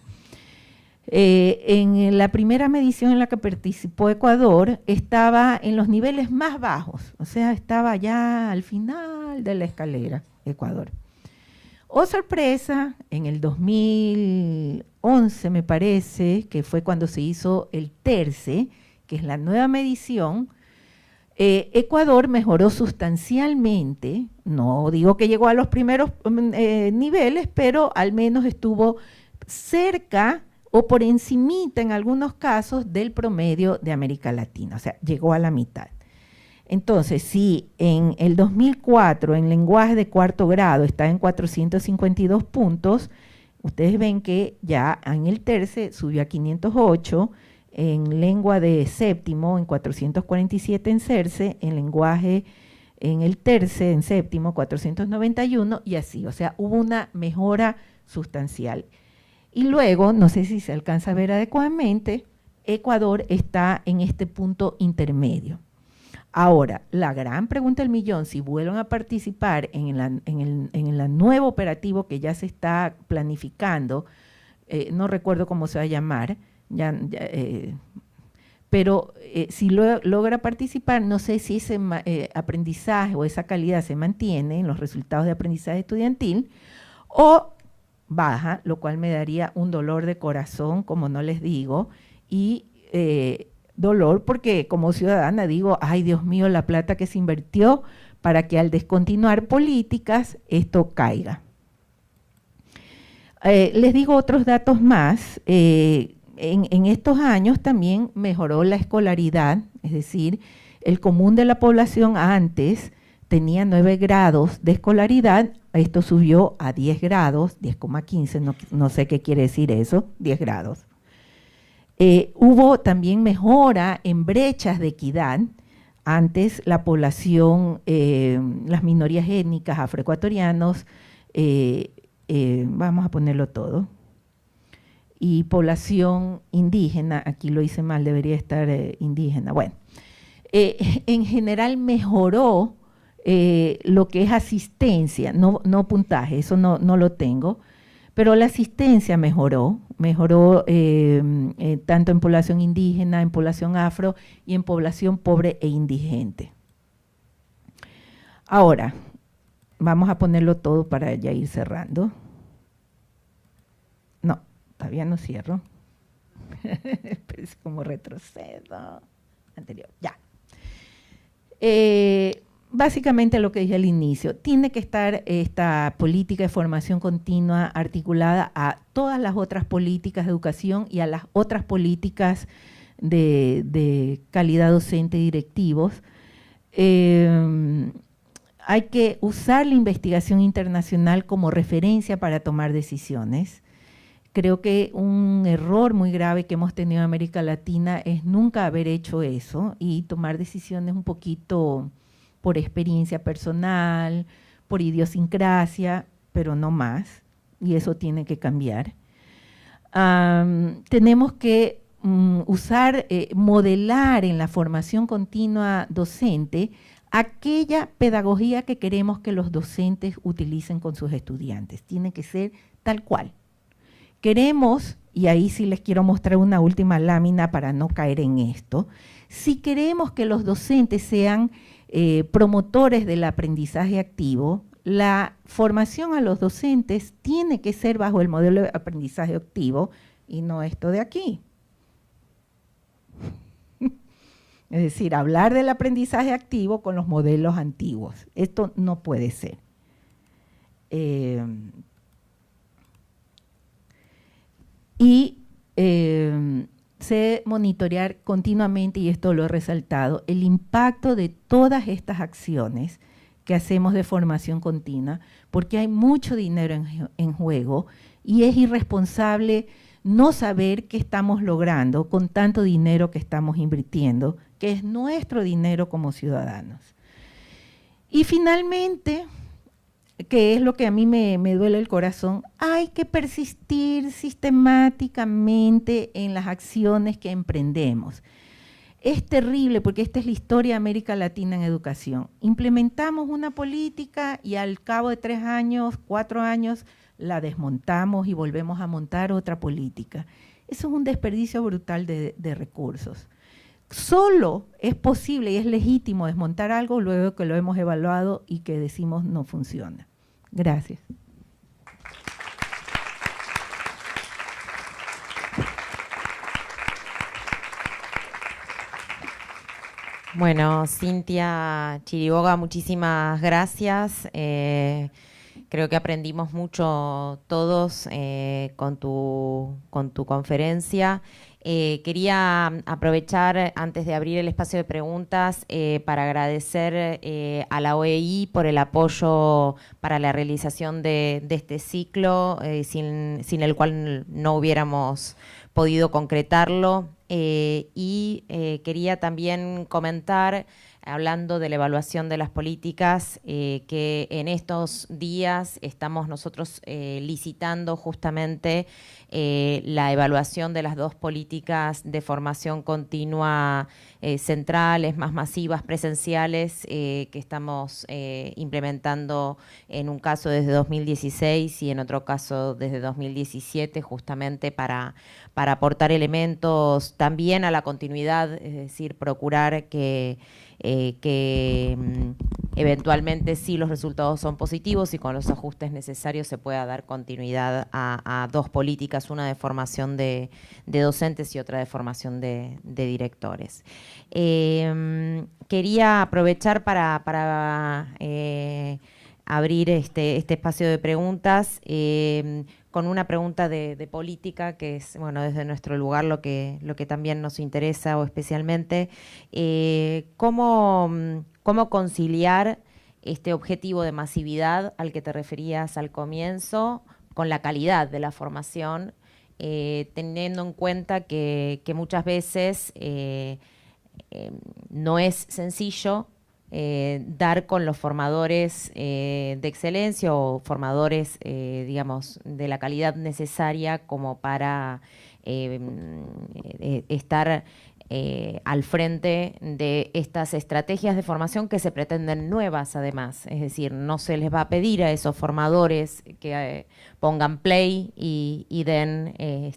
En la primera medición en la que participó Ecuador, estaba en los niveles más bajos, o sea, estaba ya al final de la escalera, Ecuador. Oh, sorpresa, en el 2011 me parece, que fue cuando se hizo el TERCE, que es la nueva medición, Ecuador mejoró sustancialmente, no digo que llegó a los primeros niveles, pero al menos estuvo cerca o por encimita en algunos casos del promedio de América Latina, o sea, llegó a la mitad. Entonces, si en el 2004 en lenguaje de cuarto grado está en 452 puntos, ustedes ven que ya en el TERCE subió a 508, en lengua de séptimo en 447 en CERCE, en lenguaje en el TERCE en séptimo 491 y así, o sea, hubo una mejora sustancial. Y luego, no sé si se alcanza a ver adecuadamente, Ecuador está en este punto intermedio. Ahora, la gran pregunta del millón, si vuelven a participar en el nuevo operativo que ya se está planificando, no recuerdo cómo se va a llamar, pero si logra participar, no sé si ese aprendizaje o esa calidad se mantiene en los resultados de aprendizaje estudiantil o baja, lo cual me daría un dolor de corazón, como no les digo, y dolor porque como ciudadana digo, ay Dios mío, la plata que se invirtió para que al descontinuar políticas esto caiga. Les digo otros datos más. En estos años también mejoró la escolaridad, es decir, el común de la población antes tenía 9 grados de escolaridad, esto subió a 10 grados, 10,15, no sé qué quiere decir eso, 10 grados. Hubo también mejora en brechas de equidad. Antes la población, las minorías étnicas, afroecuatorianos, vamos a ponerlo todo, y población indígena, aquí lo hice mal, debería estar indígena, bueno, En general mejoró lo que es asistencia, no puntaje, eso no lo tengo, pero la asistencia mejoró tanto en población indígena, en población afro y en población pobre e indigente. Ahora, vamos a ponerlo todo para ya ir cerrando. No, todavía no cierro. Es como retrocedo. Anterior, ya. Básicamente lo que dije al inicio, tiene que estar esta política de formación continua articulada a todas las otras políticas de educación y a las otras políticas de calidad docente y directivos. Hay que usar la investigación internacional como referencia para tomar decisiones. Creo que un error muy grave que hemos tenido en América Latina es nunca haber hecho eso y tomar decisiones un poquito por experiencia personal, por idiosincrasia, pero no más, y eso tiene que cambiar. Tenemos que modelar en la formación continua docente aquella pedagogía que queremos que los docentes utilicen con sus estudiantes. Tiene que ser tal cual. Queremos, y ahí sí les quiero mostrar una última lámina para no caer en esto, si queremos que los docentes sean promotores del aprendizaje activo, la formación a los docentes tiene que ser bajo el modelo de aprendizaje activo y no esto de aquí. Es decir, hablar del aprendizaje activo con los modelos antiguos. Esto no puede ser. Sé monitorear continuamente, y esto lo he resaltado, el impacto de todas estas acciones que hacemos de formación continua, porque hay mucho dinero en juego y es irresponsable no saber qué estamos logrando con tanto dinero que estamos invirtiendo, que es nuestro dinero como ciudadanos. Y finalmente, que es lo que a mí me duele el corazón, hay que persistir sistemáticamente en las acciones que emprendemos. Es terrible porque esta es la historia de América Latina en educación. Implementamos una política y al cabo de 3 años, 4 años, la desmontamos y volvemos a montar otra política. Eso es un desperdicio brutal de recursos. Solo es posible y es legítimo desmontar algo luego que lo hemos evaluado y que decimos no funciona. Gracias. Bueno, Cintia Chiriboga, muchísimas gracias. Creo que aprendimos mucho todos con tu conferencia. Quería aprovechar, antes de abrir el espacio de preguntas, para agradecer a la OEI por el apoyo para la realización de este ciclo, sin el cual no hubiéramos podido concretarlo. Quería también comentar, hablando de la evaluación de las políticas, que en estos días estamos nosotros licitando justamente la evaluación de las 2 políticas de formación continua centrales, más masivas, presenciales, que estamos implementando en un caso desde 2016 y en otro caso desde 2017, justamente para aportar elementos también a la continuidad, es decir, procurar que eventualmente, si los resultados son positivos y con los ajustes necesarios, se pueda dar continuidad a 2 políticas, una de formación de docentes y otra de formación de directores. Quería aprovechar para abrir este espacio de preguntas con una pregunta de política, que es, bueno, desde nuestro lugar lo que también nos interesa, o especialmente, ¿cómo conciliar este objetivo de masividad al que te referías al comienzo con la calidad de la formación, teniendo en cuenta que muchas veces no es sencillo dar con los formadores de excelencia o formadores, digamos, de la calidad necesaria como para estar al frente de estas estrategias de formación que se pretenden nuevas además. Es decir, no se les va a pedir a esos formadores que pongan play y den,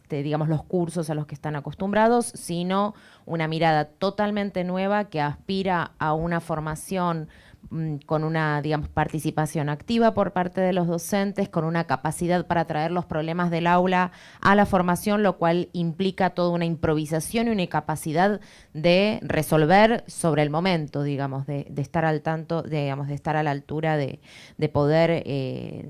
digamos, los cursos a los que están acostumbrados, sino una mirada totalmente nueva que aspira a una formación con una, digamos, participación activa por parte de los docentes, con una capacidad para traer los problemas del aula a la formación, lo cual implica toda una improvisación y una capacidad de resolver sobre el momento, digamos, de estar al tanto, digamos, de estar a la altura de poder,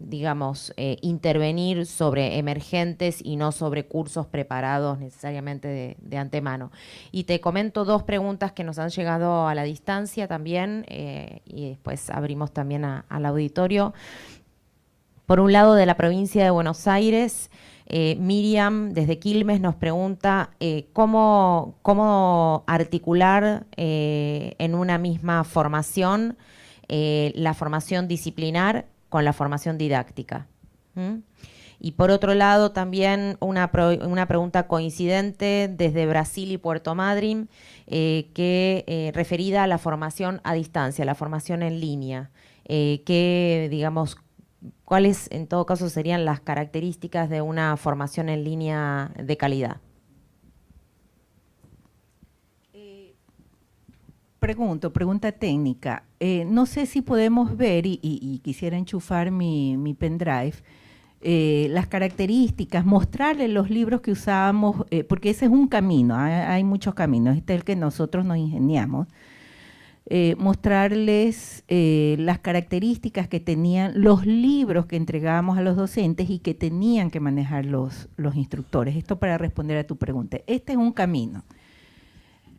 digamos, intervenir sobre emergentes y no sobre cursos preparados necesariamente de antemano. Y te comento 2 preguntas que nos han llegado a la distancia también, y después abrimos también al auditorio. Por un lado, de la provincia de Buenos Aires, Miriam, desde Quilmes, nos pregunta cómo articular en una misma formación la formación disciplinar con la formación didáctica. Y por otro lado, también una pregunta coincidente desde Brasil y Puerto Madryn, referida a la formación a distancia, la formación en línea. Digamos, ¿cuáles en todo caso serían las características de una formación en línea de calidad? Pregunta técnica. No sé si podemos ver, y quisiera enchufar mi pendrive, las características, mostrarles los libros que usábamos, porque ese es un camino, hay muchos caminos, este es el que nosotros nos ingeniamos, mostrarles las características que tenían los libros que entregábamos a los docentes y que tenían que manejar los instructores. Esto para responder a tu pregunta. Este es un camino.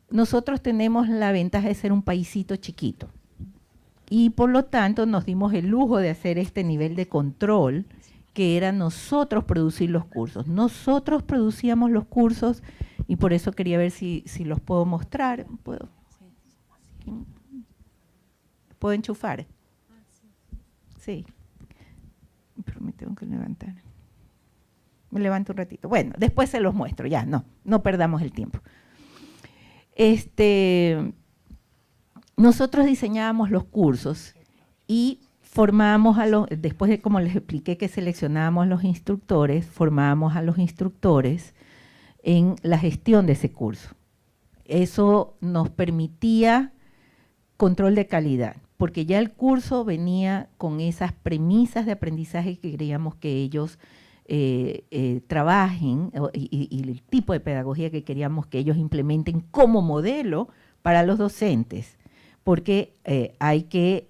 Nosotros tenemos la ventaja de ser un paisito chiquito y por lo tanto nos dimos el lujo de hacer este nivel de control, que era nosotros producir los cursos. Nosotros producíamos los cursos y por eso quería ver si los puedo mostrar. ¿Puedo enchufar? Sí. Pero me tengo que levantar. Me levanto un ratito. Bueno, después se los muestro, ya, no perdamos el tiempo. Nosotros diseñábamos los cursos y formábamos después de, como les expliqué, que seleccionábamos los instructores, formábamos a los instructores en la gestión de ese curso. Eso nos permitía control de calidad, porque ya el curso venía con esas premisas de aprendizaje que queríamos que ellos trabajen y el tipo de pedagogía que queríamos que ellos implementen como modelo para los docentes, porque hay que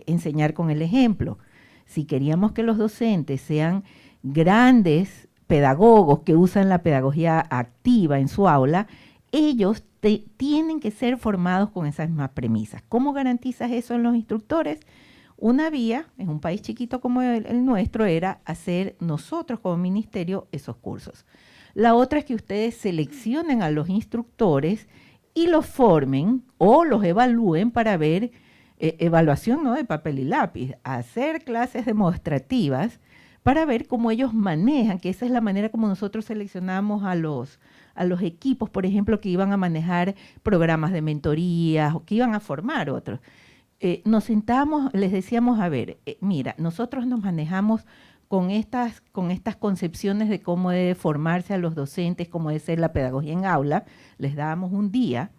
enseñar con el ejemplo. Si queríamos que los docentes sean grandes pedagogos que usan la pedagogía activa en su aula, ellos tienen que ser formados con esas mismas premisas. ¿Cómo garantizas eso en los instructores? Una vía, en un país chiquito como el nuestro, era hacer nosotros como ministerio esos cursos. La otra es que ustedes seleccionen a los instructores y los formen o los evalúen para ver, evaluación no de papel y lápiz, hacer clases demostrativas para ver cómo ellos manejan, que esa es la manera como nosotros seleccionamos a los equipos, por ejemplo, que iban a manejar programas de mentorías o que iban a formar otros. Nos sentamos, les decíamos, a ver, mira, nosotros nos manejamos con estas concepciones de cómo debe formarse a los docentes, cómo debe ser la pedagogía en aula. Les dábamos un día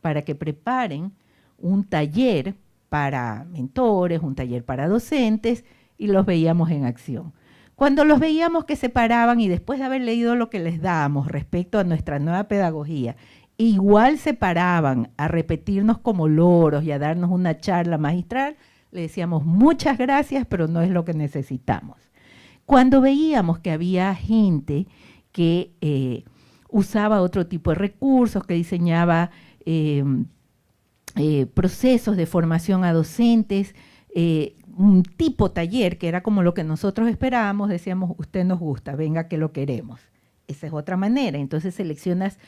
para que preparen un taller para mentores, un taller para docentes, y los veíamos en acción. Cuando los veíamos que se paraban y después de haber leído lo que les dábamos respecto a nuestra nueva pedagogía, igual se paraban a repetirnos como loros y a darnos una charla magistral, le decíamos muchas gracias, pero no es lo que necesitamos. Cuando veíamos que había gente que usaba otro tipo de recursos, que diseñaba procesos de formación a docentes, un tipo taller que era como lo que nosotros esperábamos, decíamos, usted nos gusta, venga que lo queremos. Esa es otra manera. Entonces seleccionas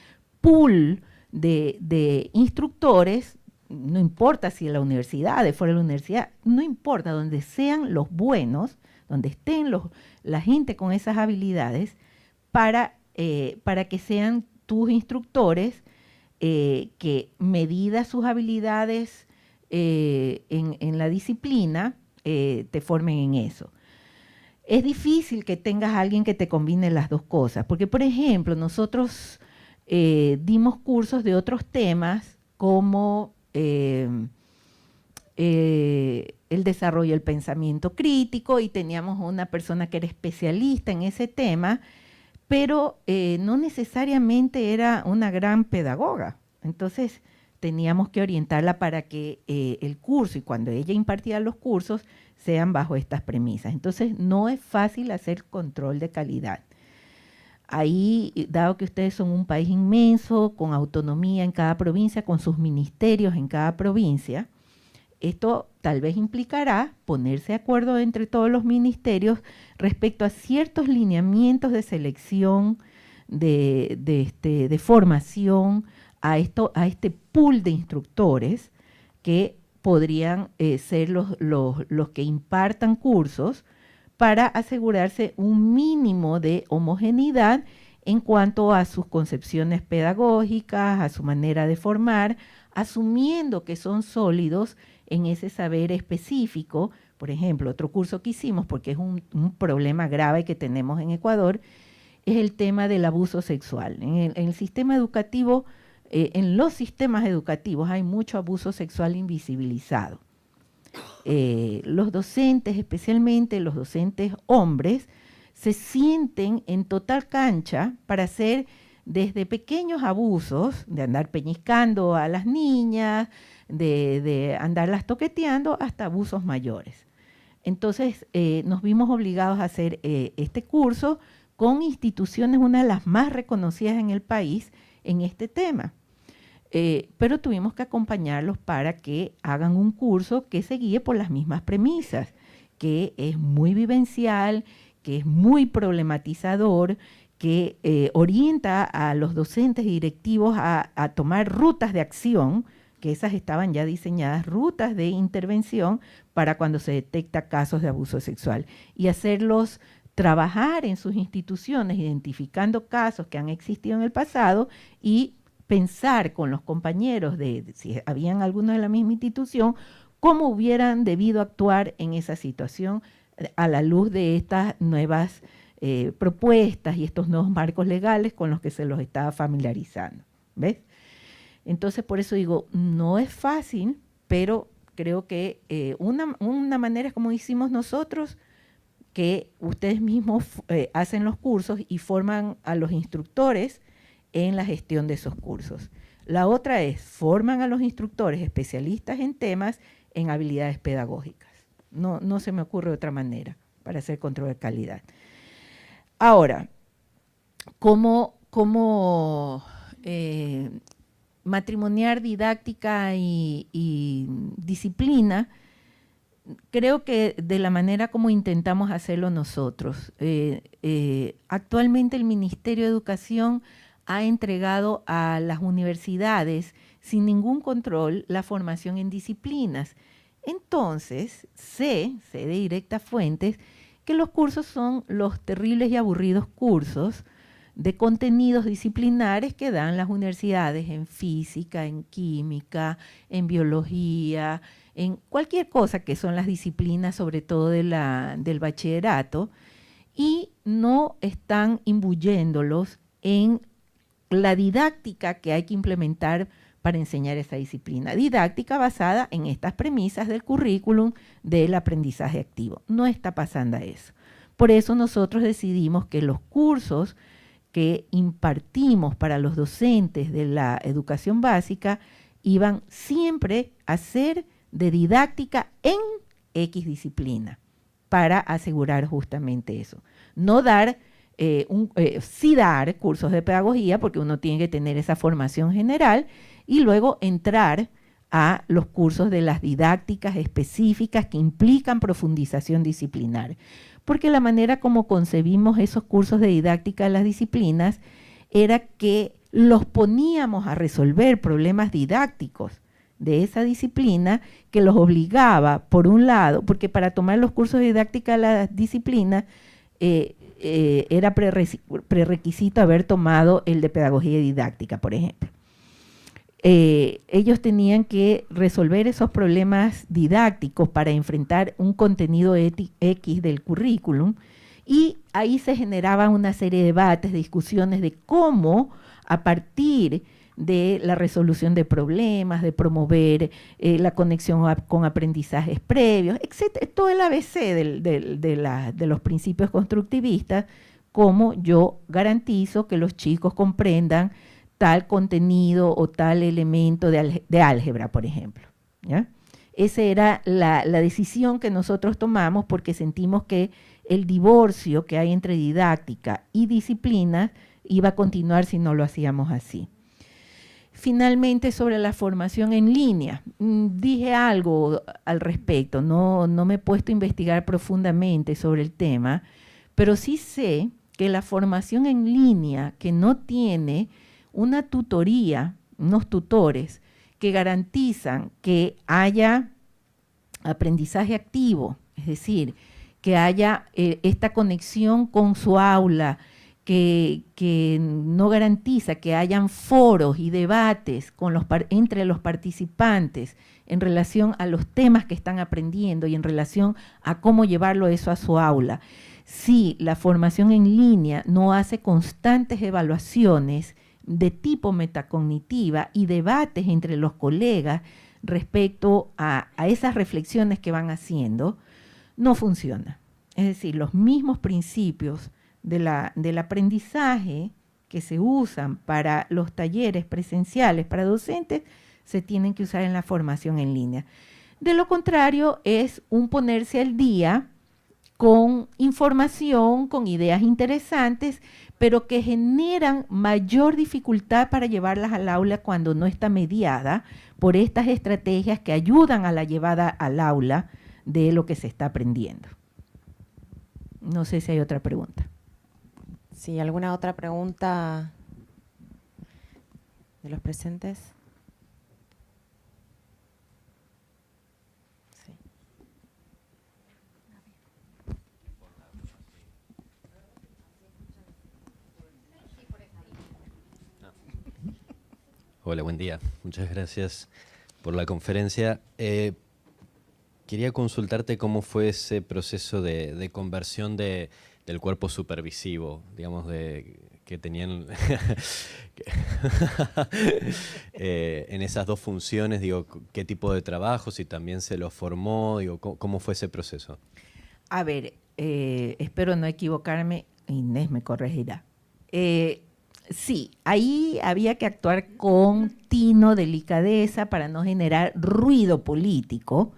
pool de instructores, no importa si en la universidad, de fuera de la universidad, no importa, donde sean los buenos, donde estén la gente con esas habilidades, para que sean tus instructores que, medidas sus habilidades en la disciplina, te formen en eso. Es difícil que tengas a alguien que te combine las dos cosas, porque, por ejemplo, nosotros dimos cursos de otros temas como el desarrollo del pensamiento crítico, y teníamos una persona que era especialista en ese tema, pero no necesariamente era una gran pedagoga. Entonces teníamos que orientarla para que el curso, y cuando ella impartía los cursos, sean bajo estas premisas. Entonces no es fácil hacer control de calidad. Ahí, dado que ustedes son un país inmenso, con autonomía en cada provincia, con sus ministerios en cada provincia, esto tal vez implicará ponerse de acuerdo entre todos los ministerios respecto a ciertos lineamientos de selección, de formación, a este pool de instructores que podrían ser los que impartan cursos, para asegurarse un mínimo de homogeneidad en cuanto a sus concepciones pedagógicas, a su manera de formar, asumiendo que son sólidos en ese saber específico. Por ejemplo, otro curso que hicimos, porque es un problema grave que tenemos en Ecuador, es el tema del abuso sexual. En el sistema educativo, en los sistemas educativos hay mucho abuso sexual invisibilizado. Los docentes, especialmente los docentes hombres, se sienten en total cancha para hacer desde pequeños abusos, de andar peñiscando a las niñas, de andarlas toqueteando, hasta abusos mayores. Entonces nos vimos obligados a hacer este curso con instituciones, una de las más reconocidas en el país en este tema. Pero tuvimos que acompañarlos para que hagan un curso que se guíe por las mismas premisas, que es muy vivencial, que es muy problematizador, que orienta a los docentes y directivos a tomar rutas de acción, que esas estaban ya diseñadas, rutas de intervención para cuando se detecta casos de abuso sexual, y hacerlos trabajar en sus instituciones, identificando casos que han existido en el pasado, y pensar con los compañeros, si habían algunos de la misma institución, cómo hubieran debido actuar en esa situación a la luz de estas nuevas propuestas y estos nuevos marcos legales con los que se los estaba familiarizando. ¿Ves? Entonces, por eso digo, no es fácil, pero creo que una manera es como hicimos nosotros, que ustedes mismos hacen los cursos y forman a los instructores en la gestión de esos cursos. La otra es, forman a los instructores especialistas en temas en habilidades pedagógicas. No se me ocurre otra manera para hacer control de calidad. Ahora, ¿cómo matrimoniar didáctica y disciplina? Creo que de la manera como intentamos hacerlo nosotros. Actualmente el Ministerio de Educación ha entregado a las universidades sin ningún control la formación en disciplinas. Entonces, sé de directas fuentes que los cursos son los terribles y aburridos cursos de contenidos disciplinares que dan las universidades en física, en química, en biología, en cualquier cosa que son las disciplinas, sobre todo del bachillerato, y no están imbuyéndolos en la didáctica que hay que implementar para enseñar esa disciplina. Didáctica basada en estas premisas del currículum del aprendizaje activo. No está pasando eso. Por eso nosotros decidimos que los cursos que impartimos para los docentes de la educación básica iban siempre a ser de didáctica en X disciplina, para asegurar justamente eso. No dar sí dar cursos de pedagogía, porque uno tiene que tener esa formación general, y luego entrar a los cursos de las didácticas específicas que implican profundización disciplinar. Porque la manera como concebimos esos cursos de didáctica de las disciplinas era que los poníamos a resolver problemas didácticos de esa disciplina, que los obligaba, por un lado, porque para tomar los cursos de didáctica de las disciplinas, era prerequisito haber tomado el de pedagogía didáctica, por ejemplo. Ellos tenían que resolver esos problemas didácticos para enfrentar un contenido X del currículum, y ahí se generaba una serie de debates, discusiones de cómo, a partir de la resolución de problemas, de promover la conexión con aprendizajes previos, etcétera, todo el ABC de los principios constructivistas, cómo yo garantizo que los chicos comprendan tal contenido o tal elemento de álgebra, por ejemplo, ¿ya? Esa era la decisión que nosotros tomamos, porque sentimos que el divorcio que hay entre didáctica y disciplina iba a continuar si no lo hacíamos así. Finalmente, sobre la formación en línea, dije algo al respecto, no me he puesto a investigar profundamente sobre el tema, pero sí sé que la formación en línea que no tiene una tutoría, unos tutores que garantizan que haya aprendizaje activo, es decir, que haya esta conexión con su aula, que no garantiza que hayan foros y debates entre los participantes en relación a los temas que están aprendiendo y en relación a cómo llevarlo eso a su aula. Si la formación en línea no hace constantes evaluaciones de tipo metacognitiva y debates entre los colegas respecto a esas reflexiones que van haciendo, no funciona. Es decir, los mismos principios del aprendizaje que se usan para los talleres presenciales para docentes se tienen que usar en la formación en línea. De lo contrario, es un ponerse al día con información, con ideas interesantes, pero que generan mayor dificultad para llevarlas al aula cuando no está mediada por estas estrategias que ayudan a la llevada al aula de lo que se está aprendiendo. No sé si hay otra pregunta. Sí, ¿alguna otra pregunta de los presentes? Sí. Hola, buen día. Muchas gracias por la conferencia. Quería consultarte cómo fue ese proceso de conversión del cuerpo supervisivo, digamos, que tenían en esas dos funciones, digo, qué tipo de trabajo, si también se lo formó, digo, cómo fue ese proceso. A ver, espero no equivocarme, Inés me corregirá. Sí, ahí había que actuar con tino, delicadeza, para no generar ruido político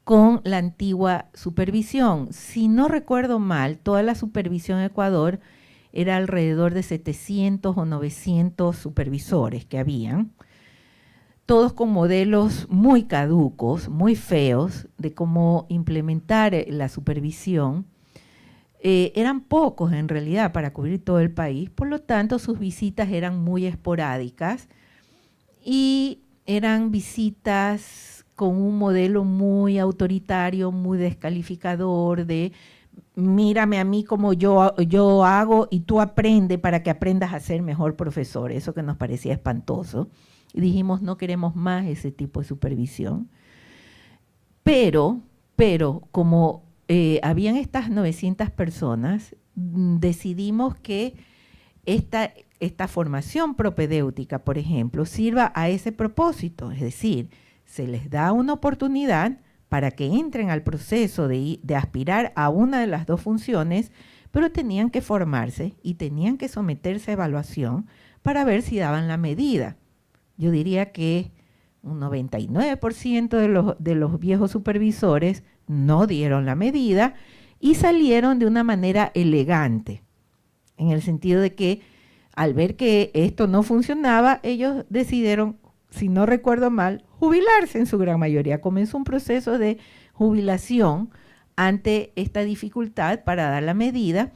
con la antigua supervisión. Si no recuerdo mal, toda la supervisión en Ecuador era alrededor de 700 o 900 supervisores que habían, todos con modelos muy caducos, muy feos de cómo implementar la supervisión. Eran pocos en realidad para cubrir todo el país, por lo tanto sus visitas eran muy esporádicas y eran visitas con un modelo muy autoritario, muy descalificador de mírame a mí como yo hago y tú aprende para que aprendas a ser mejor profesor. Eso que nos parecía espantoso. Y dijimos, no queremos más ese tipo de supervisión. Pero como habían estas 900 personas, decidimos que esta formación propedéutica, por ejemplo, sirva a ese propósito, es decir, se les da una oportunidad para que entren al proceso de aspirar a una de las dos funciones, pero tenían que formarse y tenían que someterse a evaluación para ver si daban la medida. Yo diría que un 99% de los viejos supervisores no dieron la medida y salieron de una manera elegante, en el sentido de que al ver que esto no funcionaba, ellos decidieron, si no recuerdo mal, jubilarse en su gran mayoría. Comenzó un proceso de jubilación ante esta dificultad para dar la medida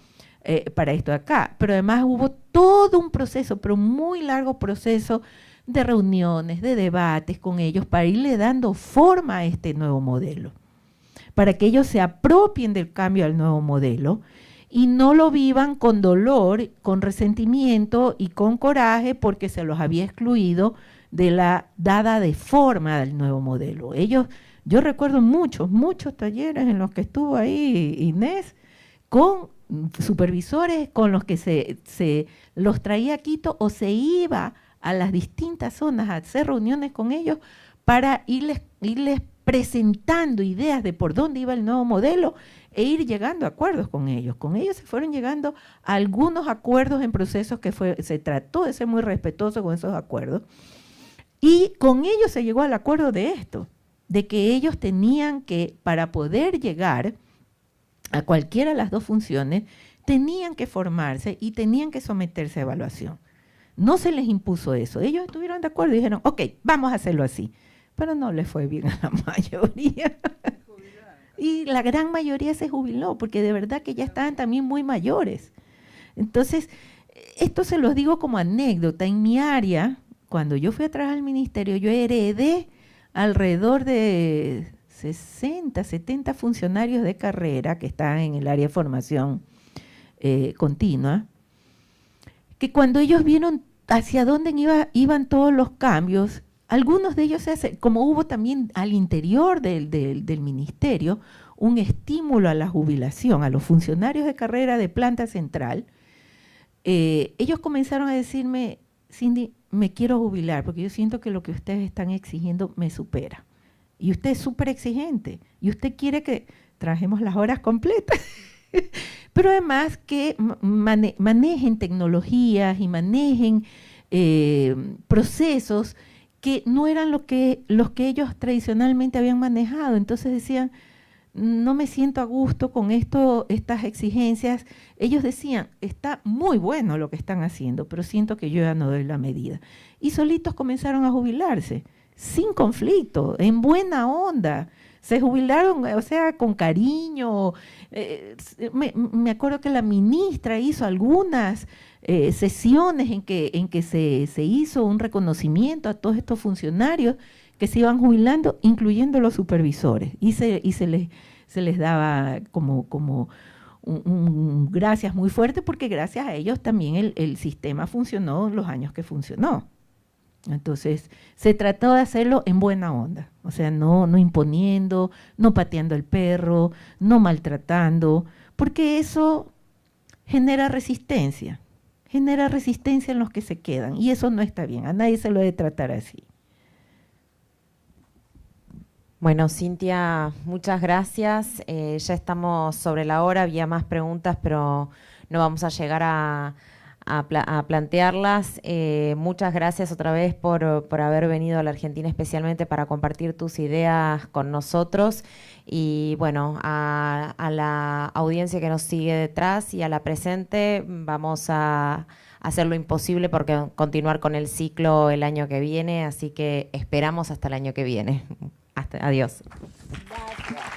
para esto de acá. Pero además hubo todo un proceso, pero muy largo proceso de reuniones, de debates con ellos para irle dando forma a este nuevo modelo, para que ellos se apropien del cambio al nuevo modelo y no lo vivan con dolor, con resentimiento y con coraje porque se los había excluido de la dada de forma del nuevo modelo. Yo recuerdo muchos talleres en los que estuvo ahí Inés con supervisores con los que se los traía a Quito o se iba a las distintas zonas a hacer reuniones con ellos para irles presentando ideas de por dónde iba el nuevo modelo e ir llegando a acuerdos con ellos. Con ellos se fueron llegando a algunos acuerdos en procesos que se trató de ser muy respetuoso con esos acuerdos. Y con ellos se llegó al acuerdo de esto, de que ellos tenían que, para poder llegar a cualquiera de las dos funciones, tenían que formarse y tenían que someterse a evaluación. No se les impuso eso. Ellos estuvieron de acuerdo y dijeron, ok, vamos a hacerlo así. Pero no les fue bien a la mayoría. Y la gran mayoría se jubiló, porque de verdad que ya estaban también muy mayores. Entonces, esto se los digo como anécdota. En mi área, cuando yo fui a trabajar al ministerio, yo heredé alrededor de 60, 70 funcionarios de carrera que estaban en el área de formación continua, que cuando ellos vieron hacia dónde iban todos los cambios, algunos de ellos como hubo también al interior del ministerio un estímulo a la jubilación, a los funcionarios de carrera de planta central, ellos comenzaron a decirme, Cindy, me quiero jubilar porque yo siento que lo que ustedes están exigiendo me supera. Y usted es súper exigente y usted quiere que trabajemos las horas completas. Pero además que manejen tecnologías y manejen procesos que no eran los que ellos tradicionalmente habían manejado. Entonces decían, no me siento a gusto con estas exigencias. Ellos decían, está muy bueno lo que están haciendo, pero siento que yo ya no doy la medida. Y solitos comenzaron a jubilarse, sin conflicto, en buena onda. Se jubilaron, o sea, con cariño. Me acuerdo que la ministra hizo algunas sesiones en que se hizo un reconocimiento a todos estos funcionarios que se iban jubilando, incluyendo los supervisores. Y se les daba como un gracias muy fuerte, porque gracias a ellos también el sistema funcionó los años que funcionó. Entonces, se trató de hacerlo en buena onda, o sea, no imponiendo, no pateando el perro, no maltratando, porque eso genera resistencia en los que se quedan, y eso no está bien, a nadie se lo debe tratar así. Bueno, Cintia, muchas gracias. Ya estamos sobre la hora, había más preguntas, pero no vamos a llegar a plantearlas. Muchas gracias otra vez por haber venido a la Argentina especialmente para compartir tus ideas con nosotros. Y bueno, a la audiencia que nos sigue detrás y a la presente, vamos a hacer lo imposible por continuar con el ciclo el año que viene, así que esperamos hasta el año que viene. Adiós. Gracias.